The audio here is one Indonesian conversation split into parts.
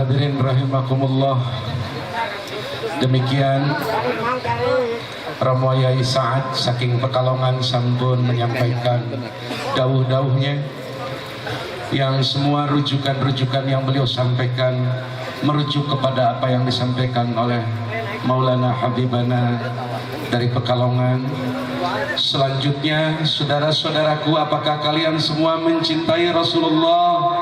Hadirin rahimakumullah, demikian Romo Yai Sa'ad saking Pekalongan sampun menyampaikan dawuh-dawuhnya yang semua rujukan-rujukan yang beliau sampaikan merujuk kepada apa yang disampaikan oleh Maulana Habibana dari Pekalongan. Selanjutnya, saudara-saudaraku, apakah kalian semua mencintai Rasulullah?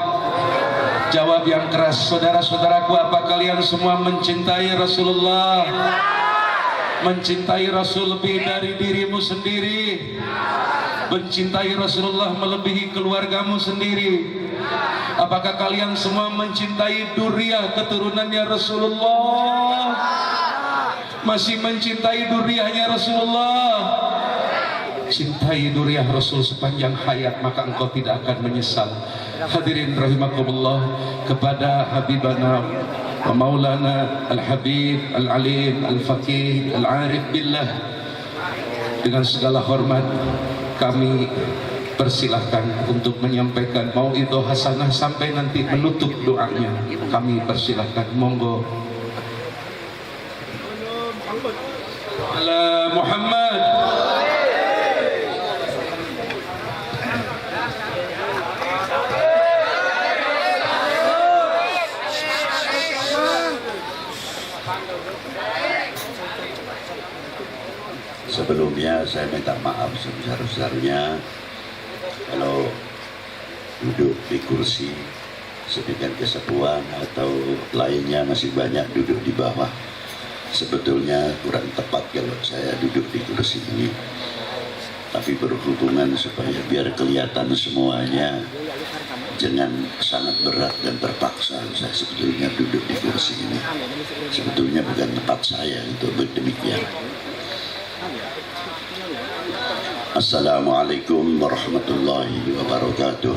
Jawab yang keras, saudara-saudaraku, apa kalian semua mencintai Rasulullah? Mencintai Rasul lebih dari dirimu sendiri? Mencintai Rasulullah melebihi keluargamu sendiri? Apakah kalian semua mencintai duriyah keturunannya Rasulullah? Masih mencintai duriyahnya Rasulullah? Cintai duriyah Rasul sepanjang hayat, maka engkau tidak akan menyesal. Hadirin rahimakumullah, kepada Habibana wa Maulana Al-Habib Al-Alim Al-Faqih Al-Arif Billah, dengan segala hormat kami persilahkan untuk menyampaikan mau'idhah hasanah sampai nanti menutup doanya. Kami persilahkan, monggo. Ala Muhammad. Sebelumnya saya minta maaf sebesar-besarnya kalau duduk di kursi sedemikian kesepuan atau lainnya masih banyak duduk di bawah. Sebetulnya kurang tepat kalau saya duduk di kursi ini, tapi berhubungan supaya biar kelihatan semuanya, jangan sangat berat dan terpaksa saya sebetulnya duduk di kursi ini. Sebetulnya bukan tempat saya untuk berdemikian. Assalamualaikum warahmatullahi wabarakatuh.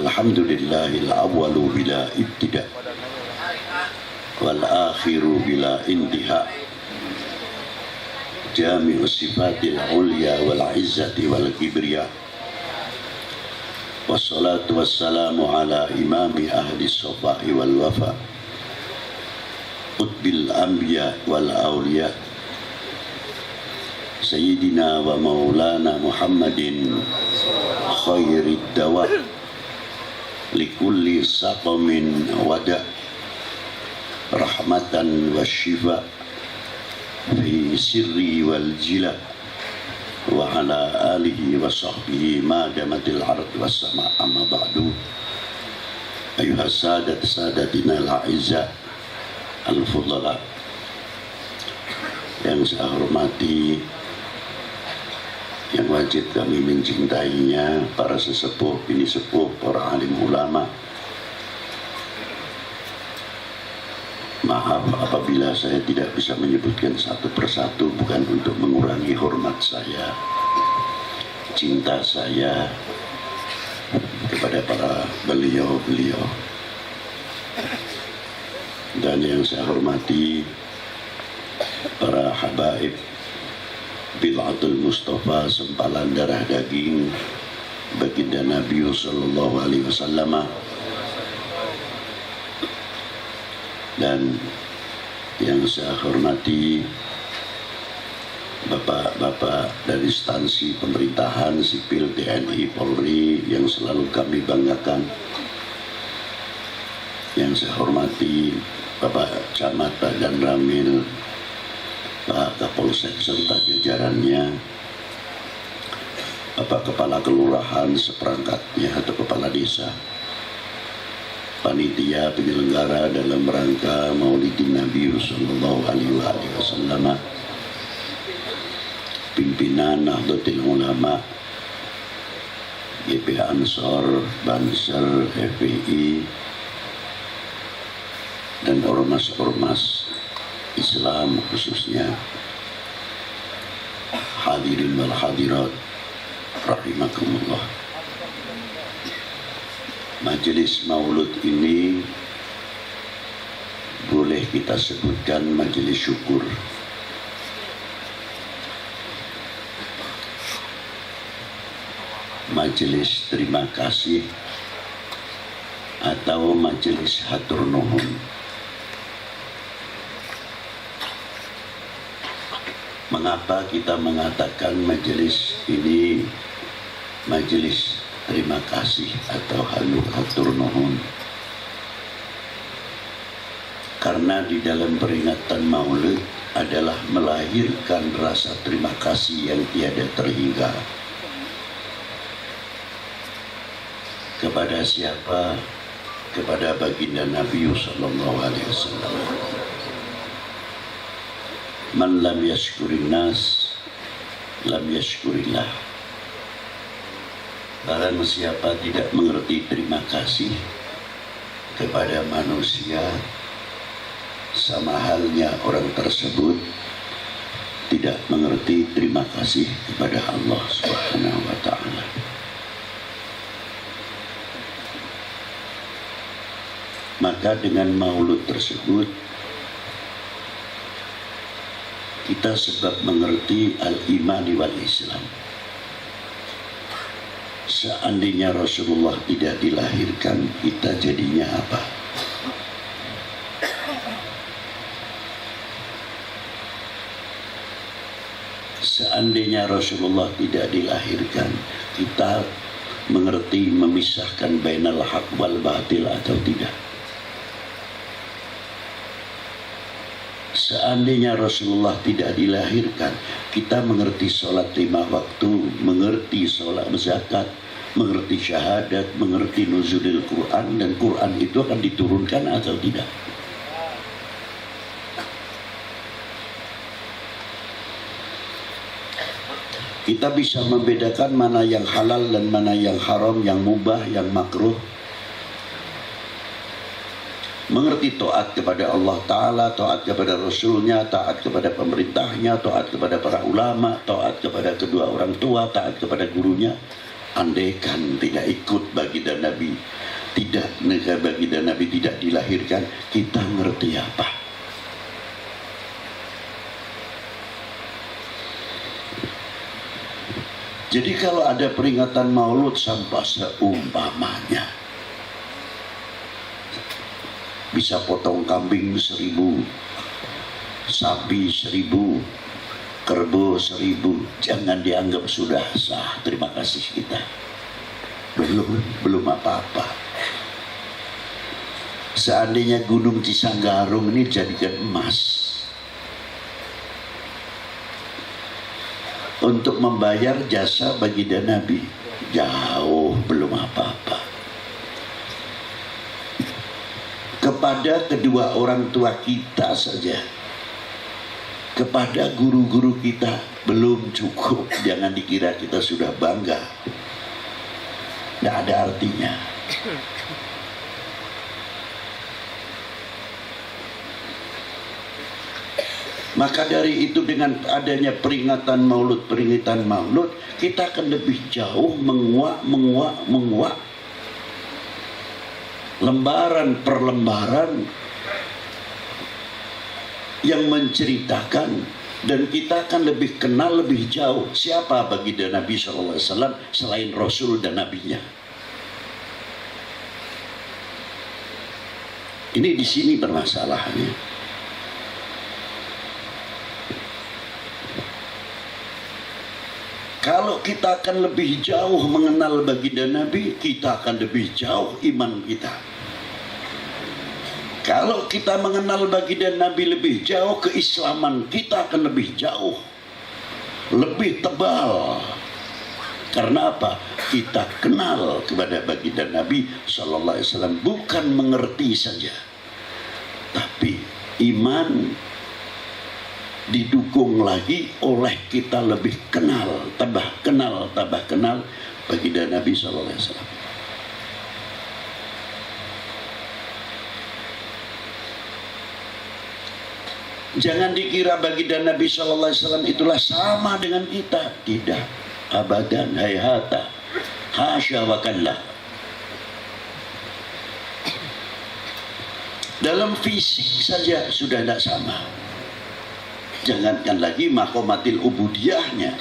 Alhamdulillahil awwalu bila ibtida wal akhiru bila intiha, jami'u sifatil ulya wal izzati wal kibriya, wassalatu wassalamu ala imami ahli sofa'i wal wafa, qutbil anbiya wal awliya, Sayyidina wa Maulana Muhammadin khairid dawa likulli saqamin wada, rahmatan wa shifa fi sirri wal jila, wa ala alihi wa sahbihi ma damatil ard was sama. Amma ba'du, ayuha sadat sadatina al-a'izza al-fudala, yang saya hormati, yang wajib kami mencintainya, para sesepuh, bini sepuh, para alim ulama. Maaf apabila saya tidak bisa menyebutkan satu persatu, bukan untuk mengurangi hormat saya, cinta saya kepada para beliau-beliau. Dan yang saya hormati, para habaib, Bil'atul Mustafa, sempalan darah daging baginda Nabi sallallahu alaihi wasallam, dan yang saya hormati bapak-bapak dari instansi pemerintahan sipil TNI Polri yang selalu kami banggakan. Yang saya hormati Bapak Camat, Pak Dan Ramil, Pak Kapolsek serta jajarannya, Bapak Kepala Kelurahan seperangkatnya atau Kepala Desa, panitia penyelenggara dalam rangka Maulidin Nabi sallallahu alaihi wasallam, pimpinan Nahdlatul Ulama, GP Ansor, Banser, FPI, dan ormas-ormas Islam khususnya, hadirin wal hadirat rahimakumullah. Majelis maulud ini boleh kita sebutkan majelis syukur. Majelis terima kasih atau majelis hatur nuhun. Mengapa kita mengatakan majelis ini majelis terima kasih atau hatur nuhun? Karena di dalam peringatan Maulid adalah melahirkan rasa terima kasih yang tiada terhingga. Kepada siapa? Kepada baginda Nabi sallallahu alaihi wasallam. Man lam yashkurin nas lam yashkurillah. Barang siapa tidak mengerti terima kasih kepada manusia, sama halnya orang tersebut tidak mengerti terima kasih kepada Allah Subhanahu wa ta'ala. Maka dengan maulud tersebut kita sebab mengerti al-imani wal Islam. Seandainya Rasulullah tidak dilahirkan, kita jadinya apa? Seandainya Rasulullah tidak dilahirkan, kita mengerti memisahkan bainal haq wal batil atau tidak? Seandainya Rasulullah tidak dilahirkan, kita mengerti sholat 5 waktu, mengerti sholat zakat, mengerti syahadat, mengerti nuzulil Quran, dan Quran itu akan diturunkan atau tidak? Kita bisa membedakan mana yang halal dan mana yang haram, yang mubah, yang makruh. Mengerti taat kepada Allah Ta'ala, taat kepada Rasulnya, taat kepada pemerintahnya, taat kepada para ulama, taat kepada kedua orang tua, taat kepada gurunya. Andaikan tidak ikut baginda Nabi, baginda Nabi tidak dilahirkan, kita ngerti apa? Jadi kalau ada peringatan maulud sampai seumpamanya bisa potong kambing 1000, sapi 1000, kerbau 1000, jangan dianggap sudah sah terima kasih kita. Belum apa-apa. Seandainya Gunung Cisanggarung ini dijadikan emas untuk membayar jasa baginda Nabi, jauh belum apa-apa. Kepada kedua orang tua kita saja, kepada guru-guru kita belum cukup. Jangan dikira kita sudah bangga, tidak ada artinya. Maka dari itu dengan adanya peringatan maulud, kita akan lebih jauh menguak lembaran per lembaran yang menceritakan, dan kita akan lebih kenal lebih jauh siapa baginda Nabi SAW selain Rasul dan Nabinya. Ini di sini permasalahannya. Kalau kita akan lebih jauh mengenal baginda Nabi, kita akan lebih jauh iman kita. Kalau kita mengenal baginda Nabi lebih jauh, keislaman kita akan lebih jauh, lebih tebal. Karena apa? Kita kenal kepada baginda Nabi Sallallahu Alaihi Wasallam, bukan mengerti saja, tapi iman didukung lagi oleh kita lebih kenal, tambah kenal baginda Nabi Sallallahu Alaihi Wasallam. Jangan dikira baginda Nabi Sallallahu Alaihi Wasallam itulah sama dengan kita. Tidak, abadan, hayhata, hasya wa kallah. Dalam fisik saja sudah tidak sama, jangankan lagi makomatil ubudiyahnya.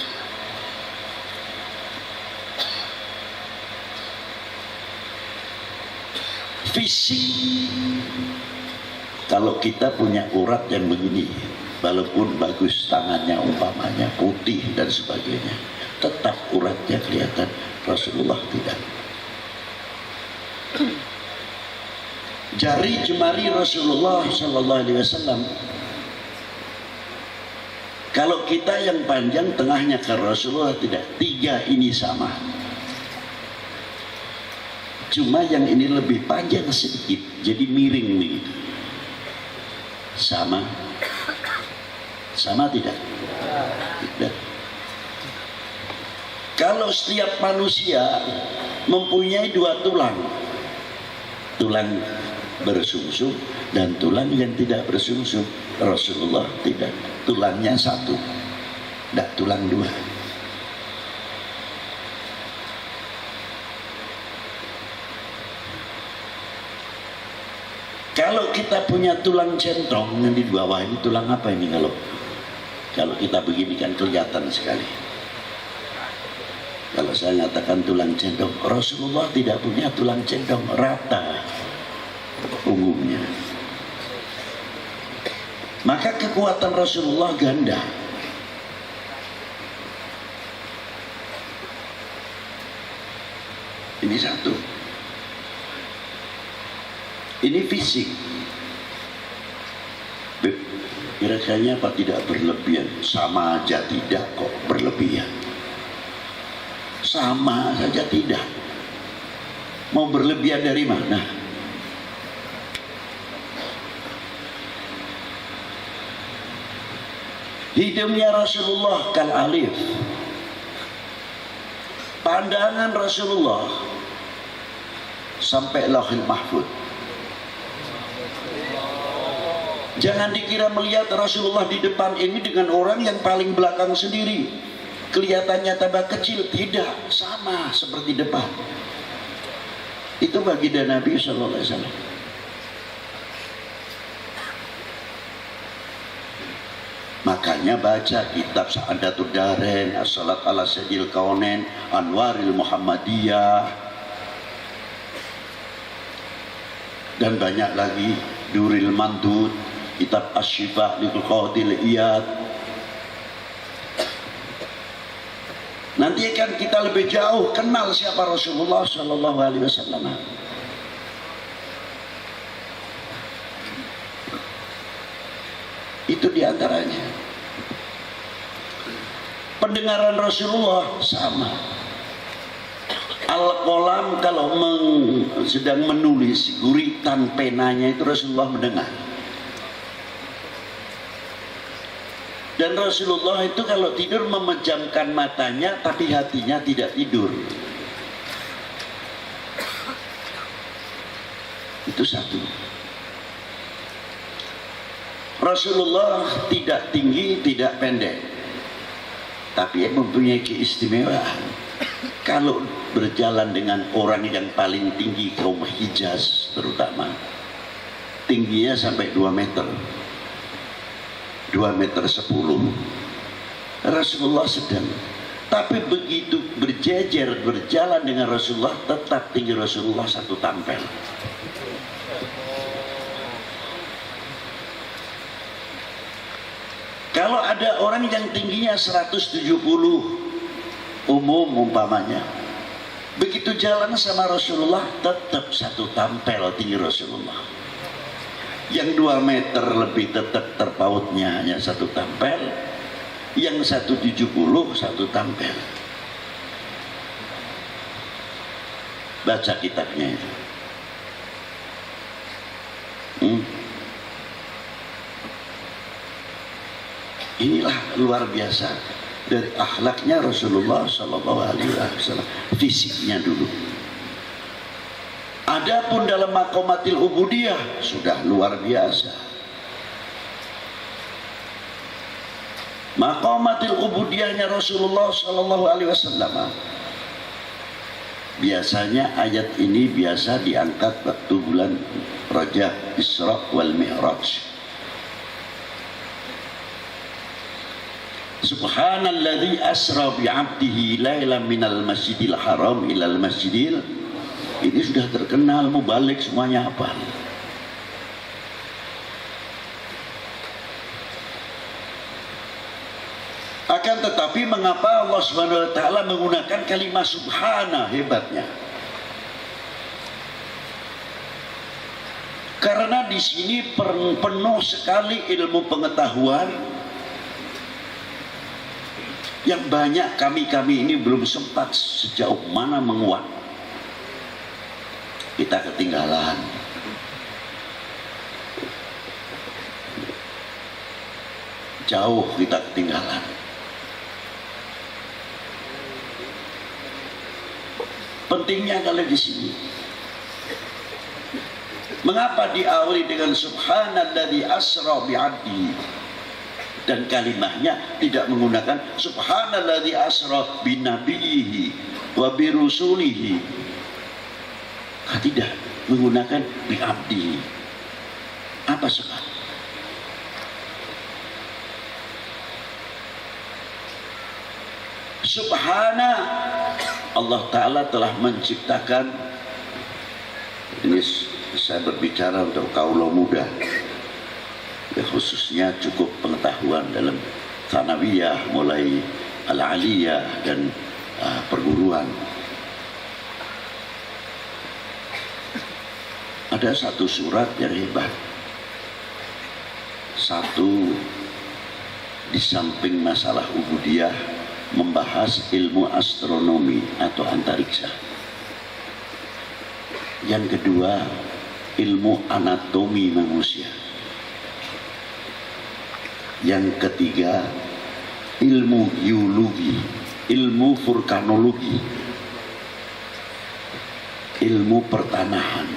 fisik. Kalau kita punya urat yang begini, walaupun bagus tangannya umpamanya putih dan sebagainya, tetap uratnya kelihatan. Rasulullah tidak. Jari jemari Rasulullah Sallallahu Alaihi Wasallam, kalau kita yang panjang tengahnya ke Rasulullah tidak, 3 ini sama. Cuma yang ini lebih panjang sedikit, jadi miring begitu. Sama? Sama tidak? Tidak. Kalau setiap manusia mempunyai 2 tulang, tulang bersungsung dan tulang yang tidak bersungsung, Rasulullah tidak. Tulangnya 1, tidak tulang 2. Kalau kita punya tulang centong yang di bawah ini, tulang apa ini? Kalau kita begini kan kelihatan sekali. Kalau saya nyatakan tulang centong, Rasulullah tidak punya tulang centong, rata punggungnya. Maka kekuatan Rasulullah ganda. Ini 1. Ini fisik. Kira-kira apa tidak berlebihan? Sama aja tidak kok berlebihan. Sama saja tidak. Mau berlebihan dari mana? Hidungnya Rasulullah kal alif. Pandangan Rasulullah sampai Lauhul Mahfuz. Jangan dikira melihat Rasulullah di depan ini dengan orang yang paling belakang sendiri, kelihatannya tambah kecil. Tidak, sama seperti depan. Itu baginda Nabi Sallallahu Alaihi Wasallam. Makanya baca kitab Sa'adatul Darain, As-Salat ala Sayyidil Kaunain, Anwaril Muhammadiyah, dan banyak lagi, Duril Mandud, kitab Asy-Syifa Lidul Qadil Iyad. Nanti akan kita lebih jauh kenal siapa Rasulullah Sallallahu Alaihi Wasallam. Itu diantaranya. Pendengaran Rasulullah sama. Al-Qalam kalau sedang menulis, guritan penanya itu Rasulullah mendengar. Dan Rasulullah itu kalau tidur memejamkan matanya, tapi hatinya tidak tidur. Itu 1. Rasulullah tidak tinggi, tidak pendek, tapi mempunyai keistimewaan. Kalau berjalan dengan orang yang paling tinggi, kaum Hijaz terutama, tingginya sampai 2 meter, 2 meter 10. Rasulullah sedang, tapi begitu berjejer berjalan dengan Rasulullah, tetap tinggi Rasulullah 1 tampel. Kalau ada orang yang tingginya 170 umum umpamanya, begitu jalan sama Rasulullah tetap 1 tampel tinggi Rasulullah. Yang 2 meter lebih tetap terpautnya hanya 1 tampel, yang 170 1 tampel. Baca kitabnya itu. Inilah luar biasa dari akhlaknya Rasulullah Sallallahu Alaihi Wasallam, fisiknya dulu. Adapun dalam maqamatil ubudiyah sudah luar biasa. Maqamatil ubudiyahnya Rasulullah Sallallahu Alaihi Wasallam. Biasanya ayat ini biasa diangkat waktu bulan Rajab, Isra wal Mi'raj. Subhanalladzi asra bi'abdihi lailan minal masjidil haram ilal masjidil Ini sudah terkenal, mau balik semuanya apa? Akan tetapi mengapa Allah Subhanahu wa taala menggunakan kalimat subhana? Hebatnya. Karena di sini penuh sekali ilmu pengetahuan yang banyak kami ini belum sempat sejauh mana menguat. Kita ketinggalan. Jauh kita ketinggalan. Pentingnya kalau di sini. Mengapa diawali dengan subhanalladzi asra bi'abdihi, dan kalimatnya tidak menggunakan subhanalladzi asra binabiyhi wa birusulihi. Tidak, menggunakan bi'abdihi. Apa sebab? Subhana, Allah Ta'ala telah menciptakan, ini saya berbicara untuk kaula muda ya, khususnya cukup pengetahuan dalam tsanawiyah, mulai al-aliyah dan perguruan. Ada satu surat yang hebat. Satu, di samping masalah ubudiyah, membahas ilmu astronomi atau antariksa. Yang kedua, ilmu anatomi manusia. Yang ketiga, ilmu geologi, ilmu vulkanologi, ilmu pertanahan.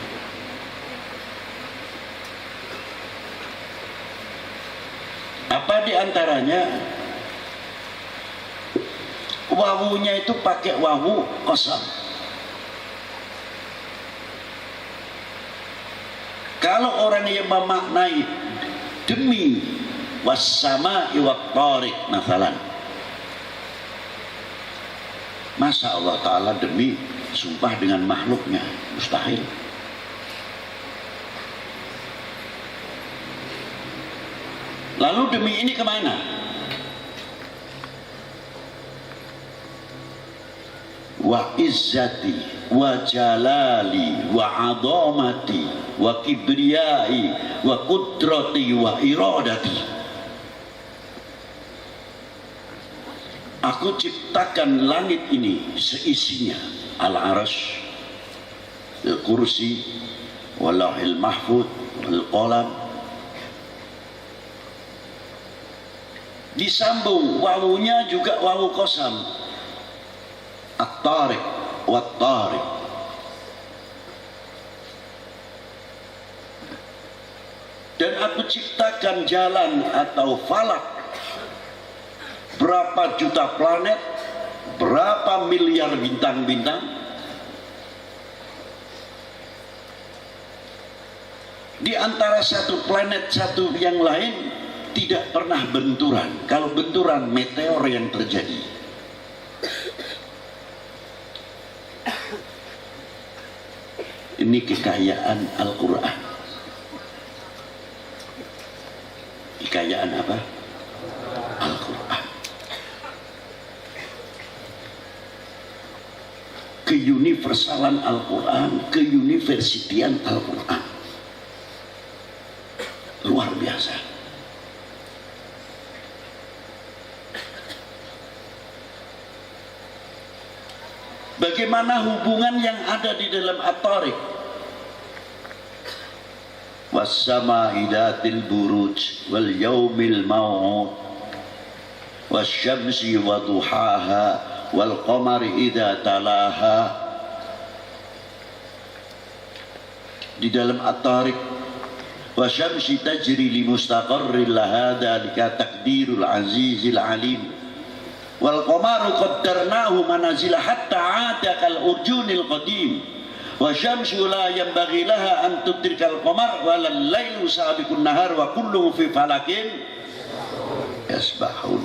Apa di antaranya? Wawunya itu pakai wawu kosong. Kalau orang yang memaknai demi wassama'i wattariq masalan, masa Allah Ta'ala demi sumpah dengan makhluknya? Mustahil. Lalu demi ini kemana? Wa izzati wa jalali wa adhamati wa kibriyai wa kudrati wa iradati. Aku ciptakan langit ini seisinya, al-arsy, al-kursi, wal-lauhil mahfuz, wal-qalam. Disambung wawunya juga wawu qasam, at-tariq wat-tariq. Dan aku ciptakan jalan atau falak, berapa juta planet, berapa miliar bintang-bintang. Di antara satu planet satu yang lain tidak pernah benturan. Kalau benturan, meteor yang terjadi. Ini kekayaan Al-Quran. Kekayaan apa? Al-Quran. Keuniversalan Al-Quran, keuniversitian Al-Quran. Luar biasa. Bagaimana hubungan yang ada di dalam at-tariq? Was-sama'i dhatil buruj wal yaumil maw'ud wasyamsi wa duhaha wal qamari idza talaha. Di dalam at-tariq, wasyamsi tajri li mustaqarrin laha dzalika taqdirul azizil alim. Wal qamaru qaddarnahu manazila hatta 'ada kal urjunil qadim. Wa syamsu la yanbaghi laha an tudrikal qamar wa lal lailu sabiqun nahar wa kullu fi falakin yasbahun.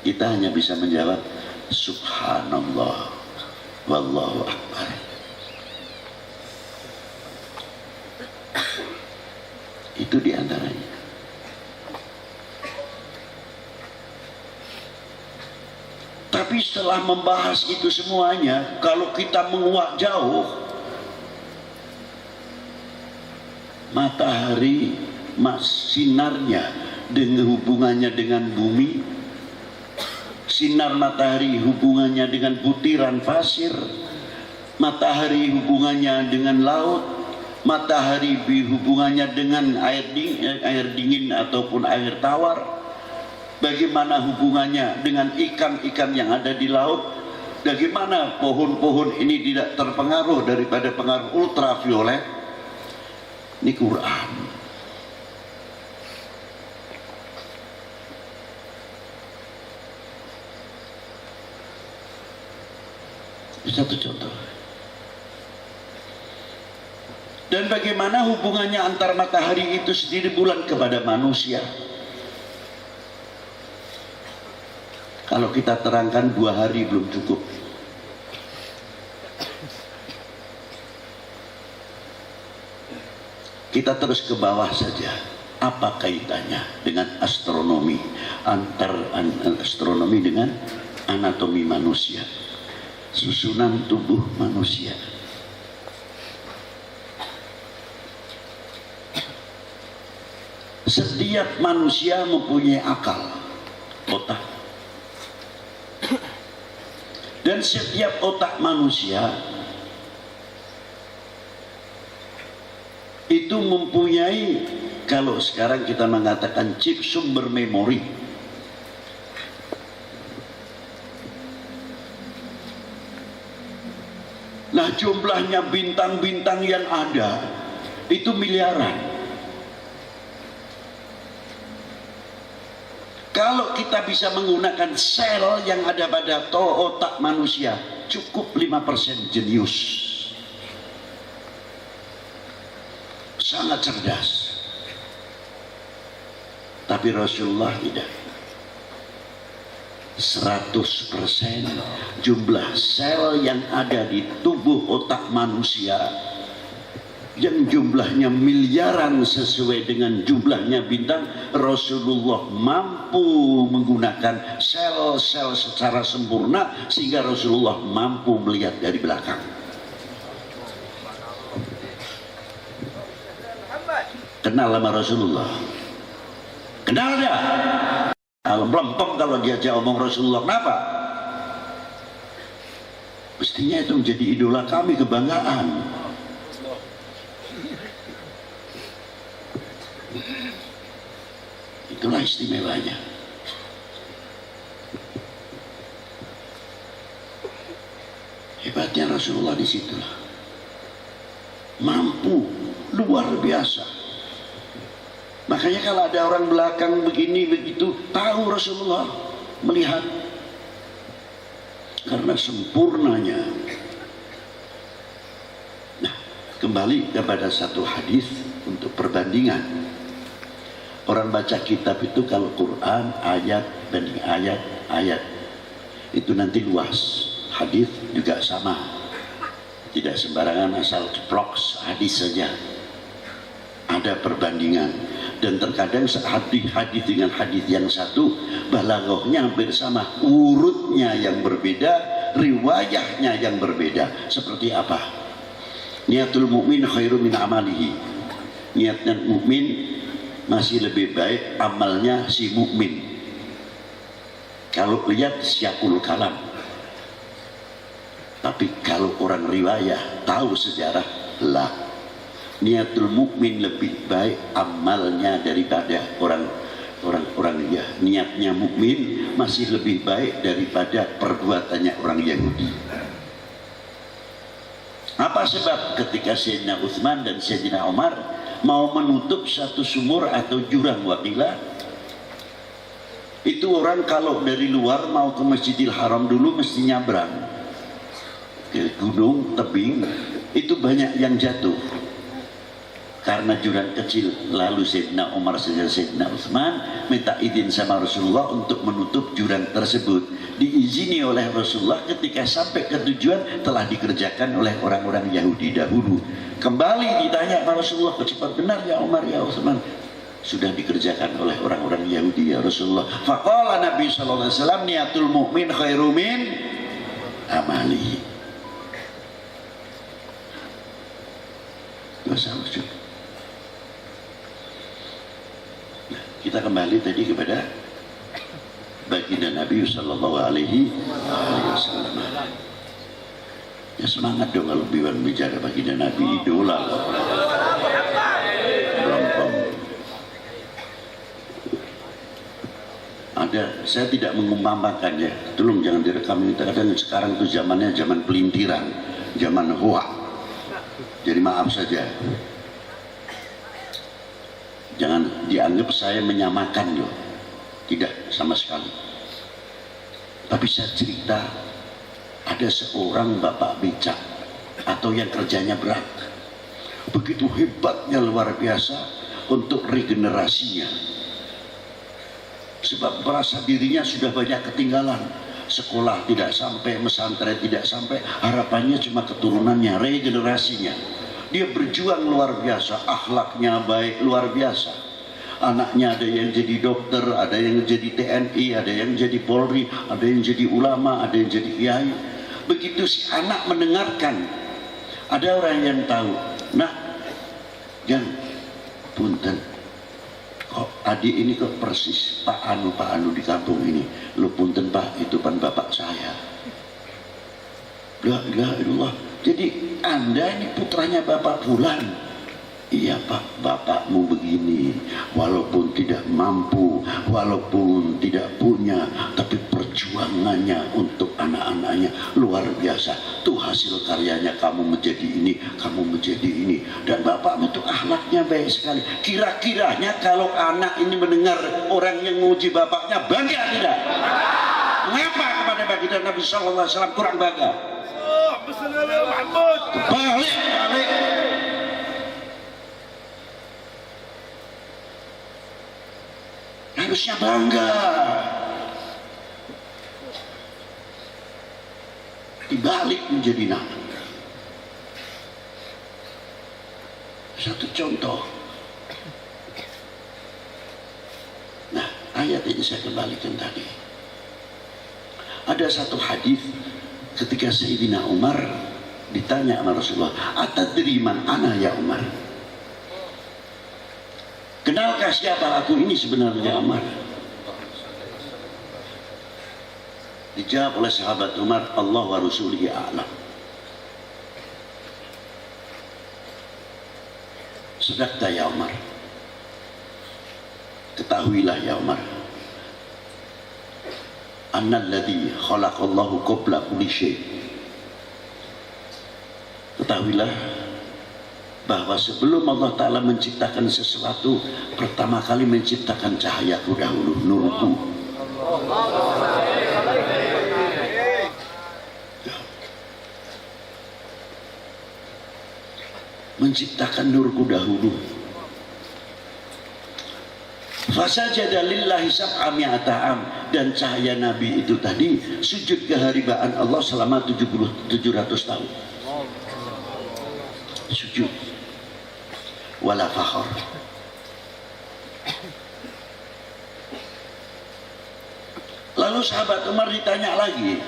Kita hanya bisa menjawab subhanallah wallahu akbar. Itu diantaranya. Tapi setelah membahas itu semuanya, kalau kita menguak jauh, matahari sinarnya dengan hubungannya dengan bumi, sinar matahari hubungannya dengan butiran pasir, matahari hubungannya dengan laut, matahari hubungannya dengan air dingin ataupun air tawar, bagaimana hubungannya dengan ikan-ikan yang ada di laut, bagaimana pohon-pohon ini tidak terpengaruh daripada pengaruh ultraviolet. Ini Quran. Satu contoh. Dan bagaimana hubungannya antar matahari itu sendiri bulan kepada manusia. Kalau kita terangkan 2 hari belum cukup. Kita terus ke bawah saja. Apa kaitannya dengan astronomi, astronomi dengan anatomi manusia, susunan tubuh manusia. Setiap manusia mempunyai akal, otak. Dan setiap otak manusia itu mempunyai, kalau sekarang kita mengatakan chip sumber memori. Nah, jumlahnya bintang-bintang yang ada itu miliaran. Kalau kita bisa menggunakan sel yang ada pada otak manusia, cukup 5% jenius. Sangat cerdas. Tapi Rasulullah tidak. 100% jumlah sel yang ada di tubuh otak manusia, yang jumlahnya miliaran sesuai dengan jumlahnya bintang, Rasulullah mampu menggunakan sel-sel secara sempurna sehingga Rasulullah mampu melihat dari belakang. Kenal sama Rasulullah? Kenal dia? Melempem kalau diajak omong Rasulullah. Kenapa? Mestinya itu menjadi idola kami, kebanggaan. Itulah istimewanya. Hebatnya Rasulullah di situlah. Mampu, luar biasa. Makanya kalau ada orang belakang begini begitu, tahu Rasulullah melihat. Karena sempurnanya. Nah, kembali kepada satu hadis untuk perbandingan. Orang baca kitab itu kalau Quran ayat banding ayat itu nanti luas. Hadis juga sama. Tidak sembarangan asal ceplok hadis saja. Ada perbandingan. Dan terkadang hadis dengan hadis yang satu balaghahnya hampir sama, urutnya yang berbeda, riwayahnya yang berbeda. Seperti apa? Niatul mukmin khairu min amalihi. Niatnya mukmin masih lebih baik amalnya si mukmin. Kalau lihat syakul kalam. Tapi kalau orang riwayah tahu sejarah, lah. Niatul mukmin lebih baik amalnya daripada orang ya. Niatnya mukmin masih lebih baik daripada perbuatannya orang Yahudi. Apa sebab ketika Sayyidina Utsman dan Sayyidina Umar mau menutup satu sumur atau jurang wakilah, itu orang kalau dari luar mau ke Masjidil Haram dulu mesti nyabrang ke gunung tebing, itu banyak yang jatuh. karena jurang kecil. Lalu Sayyidina Umar dan Sayyidina Utsman minta izin sama Rasulullah untuk menutup jurang tersebut. Diizini oleh Rasulullah, ketika sampai ke tujuan telah dikerjakan oleh orang-orang Yahudi dahulu. Kembali ditanya sama Rasulullah, cepat benar ya Umar ya Utsman? Sudah dikerjakan oleh orang-orang Yahudi ya Rasulullah. Faqala Nabi sallallahu alaihi wasallam, niatul mu'min khairu min amali. Dosa wujud. Nah, kita kembali tadi kepada baginda Nabi sallallahu alaihi wasallam. Ya semangat dong kalau bicara baginda Nabi, idola loh. Ada, saya tidak mengumpamakan ya, tolong jangan direkam ini. Kadang sekarang itu zamannya zaman pelintiran, zaman hoak. Jadi maaf saja, jangan dianggap saya menyamakan loh, tidak sama sekali. Tapi saya cerita, ada seorang bapak becak atau yang kerjanya berat, begitu hebatnya luar biasa untuk regenerasinya. Sebab merasa dirinya sudah banyak ketinggalan, sekolah tidak sampai, pesantren tidak sampai, harapannya cuma keturunannya, regenerasinya. Dia berjuang luar biasa, akhlaknya baik luar biasa. Anaknya ada yang jadi dokter, ada yang jadi TNI, ada yang jadi Polri, ada yang jadi ulama, ada yang jadi kiai. Begitu si anak mendengarkan, ada orang yang tahu, nah, jangan punten, kok adik ini kok persis Pak Anu di kampung ini. Lu punten Pak, itu pan bapak saya. La ilaha illallah. Jadi Anda ini putranya Bapak Fulan. Iya Pak, bapakmu begini, walaupun tidak mampu, walaupun tidak punya, tapi perjuangannya untuk anak-anaknya luar biasa. Tuh hasil karyanya, kamu menjadi ini, kamu menjadi ini. Dan bapakmu tuh akhlaknya baik sekali. Kira-kiranya kalau anak ini mendengar orang yang menguji bapaknya, bangga tidak? Mengapa kepada baginda Nabi sallallahu alaihi wasallam kurang bangga? Balik. Harusnya bangga. Dibalik menjadi nama. Satu contoh. Nah, ayat ini saya kembalikan tadi. Ada satu hadis ketika Sayyidina Umar ditanya sama Rasulullah, "Atadri man ana ya Umar?" Kenalkah siapa aku ini sebenarnya Umar? Dijawab oleh sahabat Umar, Allah wa Rasulihi a'lam. Sadaqta ya Umar. Ketahuilah ya Umar, annalladzi khalaqallahu qabla kulli syai'. Ketahuilah bahwa sebelum Allah Ta'ala menciptakan sesuatu, pertama kali menciptakan cahayaku dahulu, nurku. Menciptakan nurku dahulu. Fasajada lillahi sab'a mi'ata am, dan cahaya Nabi itu tadi sujud keharibaan Allah selama 700 tahun. Sujud wala fakhar. Lalu sahabat Umar ditanya lagi,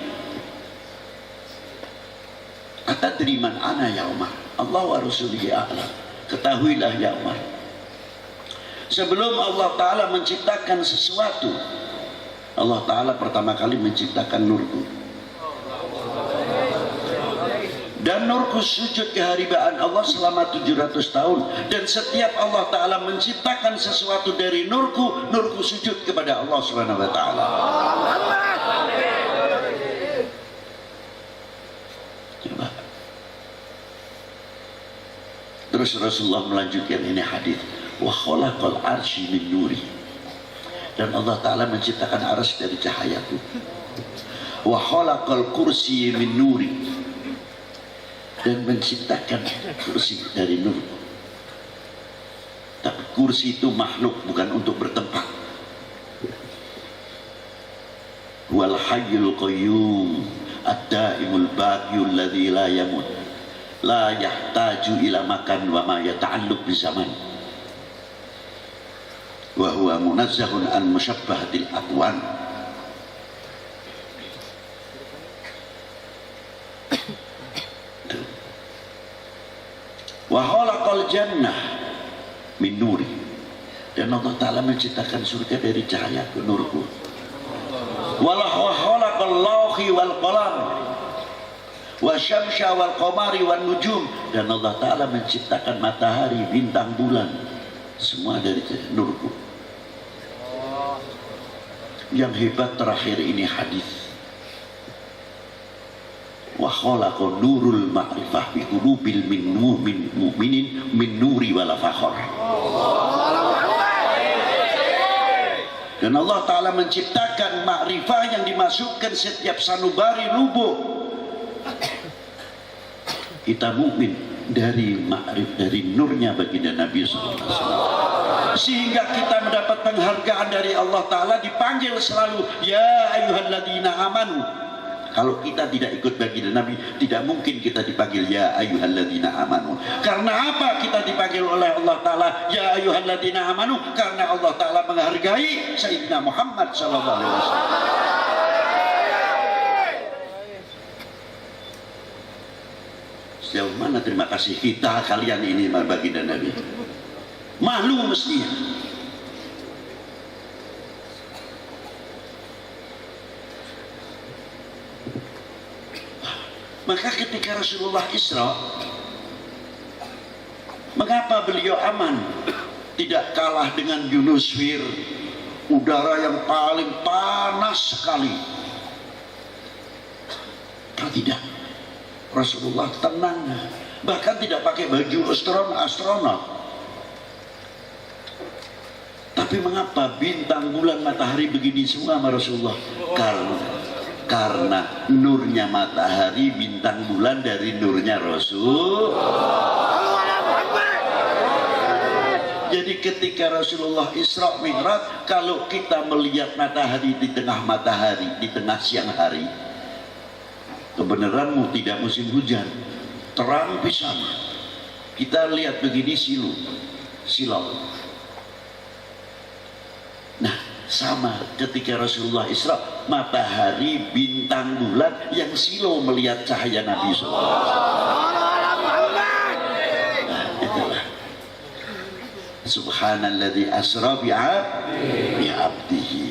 atadri man ana ya Umar? Allah wa Rasulihi a'lam. Ketahuilah ya Umar, sebelum Allah Ta'ala menciptakan sesuatu, Allah Ta'ala pertama kali menciptakan nurku. Dan nurku sujud keharibaan Allah selama 700 tahun. Dan setiap Allah Ta'ala menciptakan sesuatu dari nurku, nurku sujud kepada Allah Subhanahu wa Ta'ala. Coba. Terus Rasulullah melanjutkan ini hadis, wa khalaqal arsy min nuri. Dan Allah Ta'ala menciptakan arsy dari cahayaku. Wa khalaqal kursi min nuri. Dan menciptakan kursi dari nur. Tapi kursi itu makhluk, bukan untuk bertempat. Wal hayyul qayyum ad-daimul baqiyul ladzi la yamut la yahtaju ila makan wa ma yata'alluq bi zaman wa huwa munazzahun an musyabbahatil aqwan. Wa khalaqal jannah min nuri, dan Allah Ta'ala menciptakan surga dari cahaya nurku. Wa khalaqal lawhi wal qalam wa syamsa wal qamari wan nujum, dan Allah Ta'ala menciptakan matahari, bintang, bulan, semua dari nurku. Yang hebat terakhir ini hadis, wa khalaqa nurul ma'rifah bi qulubil mu'minin min nuri wala fakhar. Dan Allah Ta'ala menciptakan ma'rifah yang dimasukkan setiap sanubari lubuk kita mukmin dari ma'rif, dari nurnya baginda Nabi SAW, sehingga kita mendapat penghargaan dari Allah Ta'ala, dipanggil selalu ya ayyuhalladzina amanu. Kalau kita tidak ikut baginda Nabi, tidak mungkin kita dipanggil ya ayyuhalladzina amanu. Karena apa kita dipanggil oleh Allah Ta'ala ya ayyuhalladzina amanu? Karena Allah Ta'ala menghargai Sayyidina Muhammad SAW. Sejauh mana terima kasih kita kalian ini baginda Nabi? Malu mestinya. Maka ketika Rasulullah Isra, mengapa beliau aman? Tidak kalah dengan Yunusfir, udara yang paling panas sekali. Kalau tidak, Rasulullah tenang, bahkan tidak pakai baju astronot. Tapi mengapa bintang, bulan, matahari begini semua sama Rasulullah? Karena nurnya matahari, bintang, bulan dari nurnya Rasul. Jadi ketika Rasulullah Isra Mi'raj, kalau kita melihat matahari, di tengah siang hari, kebenaranmu tidak musim hujan, terang pisan. Kita lihat begini silau. Nah, sama ketika Rasulullah Isra, matahari, bintang, bulan yang silau melihat cahaya Nabi SAW. Nah, itulah subhanalladzi asra bi'abdihi,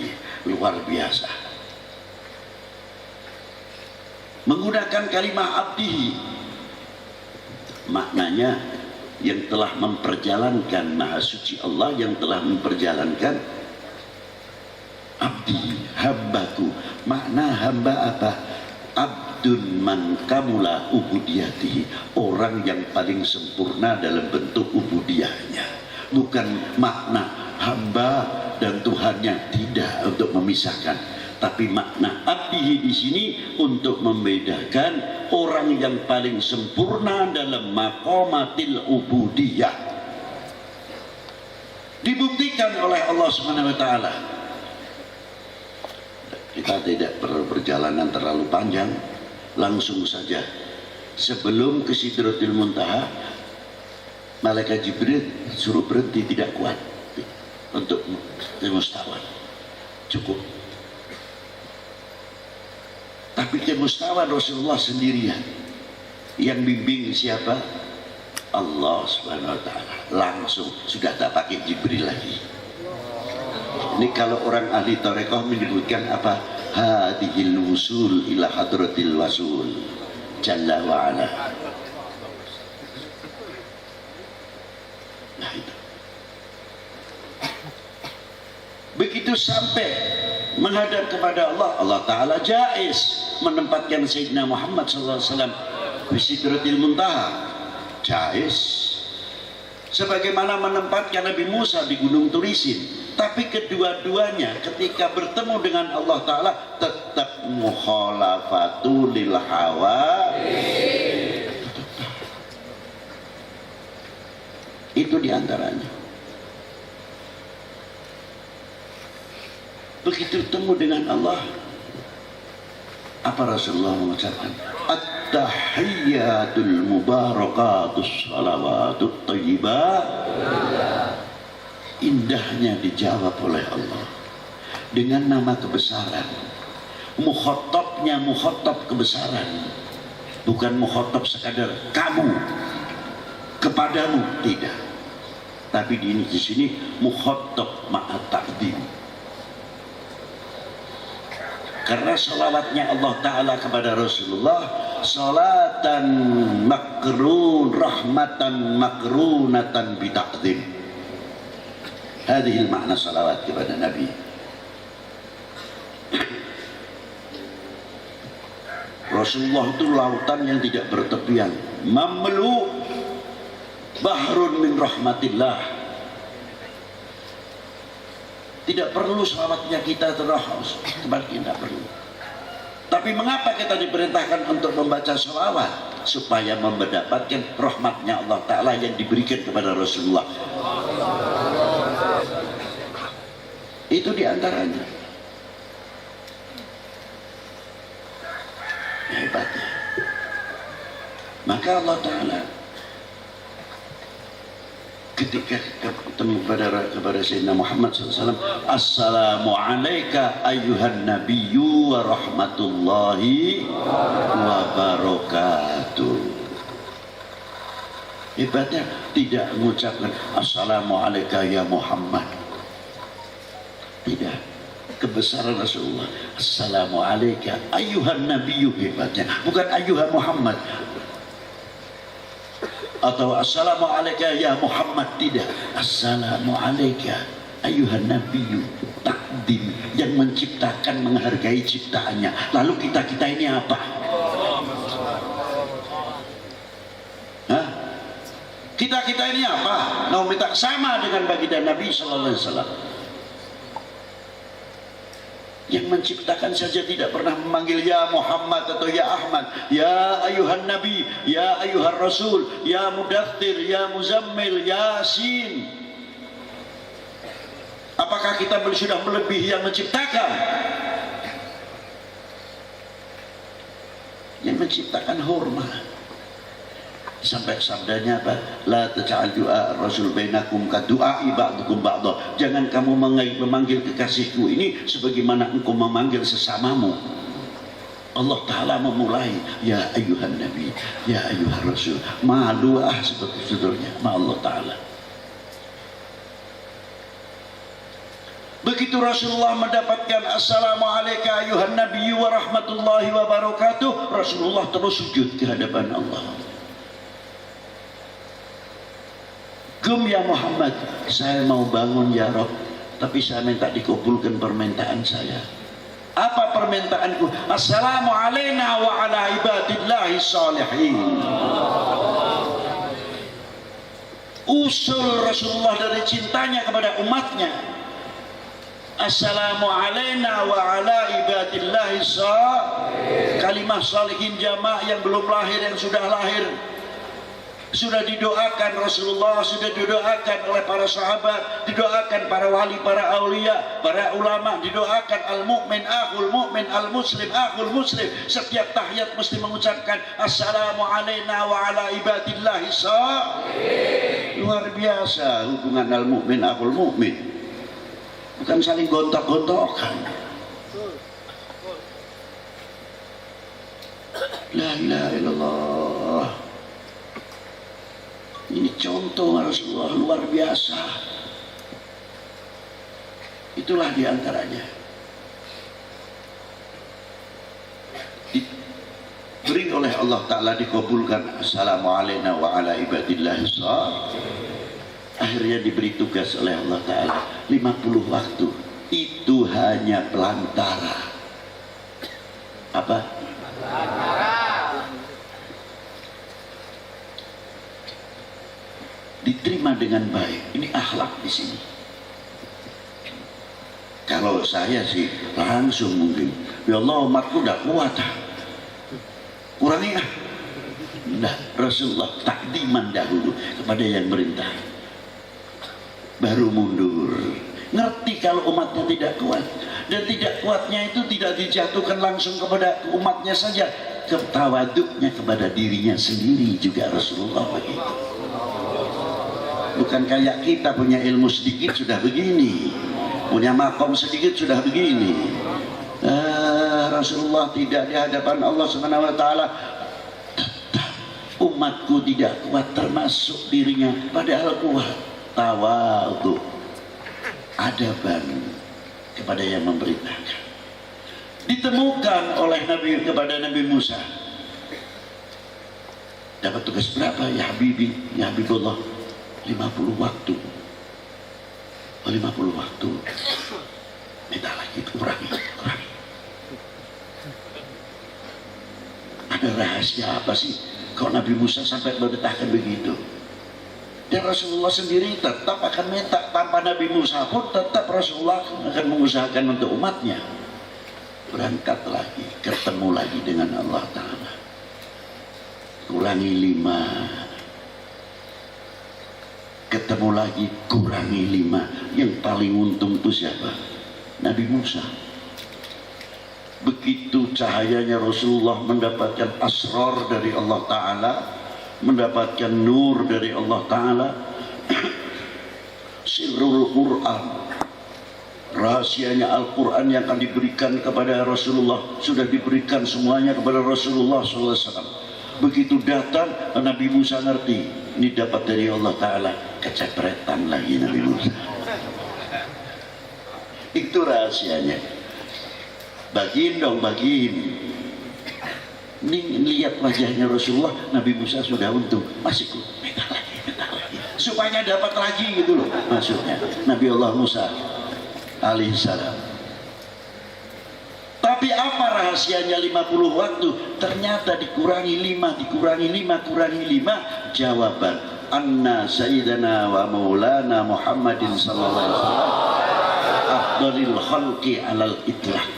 luar biasa. Menggunakan kalimat abdihi, maknanya yang telah memperjalankan, maha suci Allah yang telah memperjalankan. Abdi, hambaku. Makna hamba apa? Abdun man kamula ubudiyatihi, orang yang paling sempurna dalam bentuk ubudiyahnya. Bukan makna hamba dan Tuhannya, tidak, untuk memisahkan. Tapi makna abdihi di sini untuk membedakan orang yang paling sempurna dalam maqamatil ubudiyah. Dibuktikan oleh Allah Subhanahu wa taala. Kita tidak perlu perjalanan terlalu panjang, langsung saja. Sebelum ke Sidratul Muntaha, Malaikat Jibril suruh berhenti, tidak kuat untuk ke Mustawa. Cukup. Tapi ke Mustawa Rasulullah sendirian. Yang bimbing siapa? Allah Subhanahu wa taala. Langsung, sudah tak pakai Jibril lagi. Ini kalau orang ahli tarekat menyebutkan apa? Hadihil wusul ila hadratil wasul jalla wa ala. Nah itu. Begitu sampai menghadap kepada Allah, Allah Ta'ala jaiz menempatkan Sayyidina Muhammad SAW di Sidratil Muntaha. Jaiz. Sebagaimana menempatkan Nabi Musa di Gunung Turisin. Tapi kedua-duanya ketika bertemu dengan Allah Ta'ala tetap mukhalafatu lil hawa. Itu diantaranya. Begitu temu dengan Allah, apa Rasulullah mengucapkan? At-tahiyyatul mubarakatus salawatut thayyibah. Indahnya dijawab oleh Allah dengan nama kebesaran. Mukhatabnya mukhatab kebesaran, bukan mukhatab sekadar kamu, kepadamu, tidak. Tapi di sini mukhatab ma'at ta'dim. Karena salawatnya Allah Ta'ala kepada Rasulullah, salatan makrun, rahmatan makrunatan bitaqdim. Hadihil makna salawat kepada Nabi. Rasulullah itu lautan yang tidak bertepian, mamlu bahrun min rahmatillah. Tidak perlu salawatnya kita terus, sebaliknya tidak perlu. Tapi mengapa kita diperintahkan untuk membaca salawat? Supaya mendapatkan rahmatnya Allah Ta'ala yang diberikan kepada Rasulullah. Itu diantaranya. Hebatnya. Maka Allah Ta'ala ketika ketemu kepada Sayyidina Muhammad SAW, Assalamu alayka ayyuhan nabiyyu wa rahmatullahi wa barakatuh. Hebatnya tidak mengucapkan Assalamu alayka ya Muhammad. Tidak. Kebesaran Rasulullah, Assalamu alayka ayyuhan nabiyyu. Hebatnya bukan ayyuhan Muhammad atau Assalamu alayka ya Muhammad, tidak. Assalamu alayka ayyuhan nabiyyu, takdim, yang menciptakan, menghargai ciptaannya. Lalu kita ini apa? Hah? Kita ini apa? Mau minta sama dengan baginda Nabi sallallahu alaihi wasallam. Yang menciptakan saja tidak pernah memanggil ya Muhammad atau ya Ahmad, ya ayuhan Nabi, ya ayuhan Rasul, ya Mudaththir, ya Muzammil, Yasin. Apakah kita sudah melebihi yang menciptakan? Yang menciptakan hormat. Sampai sabdanya apa? La taj'al du'a Rasul bainakum ka du'ai ba'dukum ba'dha. Jangan kamu memanggil kekasihku ini sebagaimana engkau memanggil sesamamu. Allah Ta'ala memulai ya ayuhan Nabi, ya ayuhan Rasul. Malu seperti sudurnya ma Allah Ta'ala. Begitu Rasulullah mendapatkan Assalamu alayka ayuhan Nabi wa rahmatullahi wa barakatuh, Rasulullah terus sujud ke hadapan Allah. Gum ya Muhammad, saya mau bangun ya Rabb, tapi saya minta dikabulkan permintaan saya. Apa permintaanku? Assalamu alayna wa ala ibadillahi salihin. Usul Rasulullah dari cintanya kepada umatnya. Assalamu alayna wa ala ibadillahi salihin. Kalimah salihin jamaah yang belum lahir, yang sudah lahir, sudah didoakan Rasulullah, sudah didoakan oleh para sahabat, didoakan para wali, para aulia, para ulama, didoakan al-mu'min akhul mu'min, al-muslim akhul muslim. Setiap tahiyat mesti mengucapkan Assalamu alayna wa ala ibadillahi salihin. Luar biasa hubungan al-mu'min akhul mu'min. Bukan saling gontok-gontokan. La ilaha illallah. Ini contoh Rasulullah luar biasa. Itulah diantaranya. Diberi oleh Allah Ta'ala, dikabulkan Assalamu alayna wa ala ibadillahi salihin. Akhirnya diberi tugas oleh Allah Ta'ala 50 waktu. Itu hanya pelantara. Apa? Diterima dengan baik. Ini akhlak di sini. Kalau saya sih langsung mungkin, ya Allah umatku udah kuat, kurangi ah. Nah, Rasulullah takdiman dahulu kepada yang merintah, baru mundur ngerti kalau umatnya tidak kuat. Dan tidak kuatnya itu tidak dijatuhkan langsung kepada umatnya saja, tawaduknya kepada dirinya sendiri juga Rasulullah begitu. Bukan kayak kita punya ilmu sedikit sudah begini, punya makom sedikit sudah begini. Rasulullah tidak di hadapan Allah Subhanahu wa taala. Umatku tidak kuat termasuk dirinya, padahal kuat. Tawadhu, adaban kepada yang memerintahkan. Ditemukan oleh Nabi kepada Nabi Musa. Dapat tugas berapa ya Habibi, ya Habibullah? 50 waktu. 50 waktu. Minta lagi, kurangi. Ada rahasia apa sih kok Nabi Musa sampai memerintahkan begitu? Dan Rasulullah sendiri tetap akan minta, tanpa Nabi Musa pun tetap Rasulullah akan mengusahakan untuk umatnya. Berangkat lagi, ketemu lagi dengan Allah Ta'ala. Kurangi 5. Ketemu lagi, kurangi 5. Yang paling untung itu siapa? Nabi Musa. Begitu cahayanya Rasulullah mendapatkan asrar dari Allah Ta'ala, mendapatkan nur dari Allah Ta'ala, sirrul Quran, rahasianya Al-Quran yang akan diberikan kepada Rasulullah, sudah diberikan semuanya kepada Rasulullah SAW. Begitu datang, Nabi Musa ngerti, ini dapat dari Allah Ta'ala. Kecepretan lagi Nabi Musa. Itu rahasianya. Bagiin dong, bagiin. Ini lihat wajahnya Rasulullah, Nabi Musa sudah untung, masih minta lagi, supaya dapat lagi gitu loh maksudnya. Nabi Allah Musa alaihissalam. Tapi apa rahasianya 50 waktu? Ternyata dikurangi 5. Jawaban anna sayyidana wa maulana Muhammadin sallallahu alaihi wasallam afdalil khalqi alal itlaq.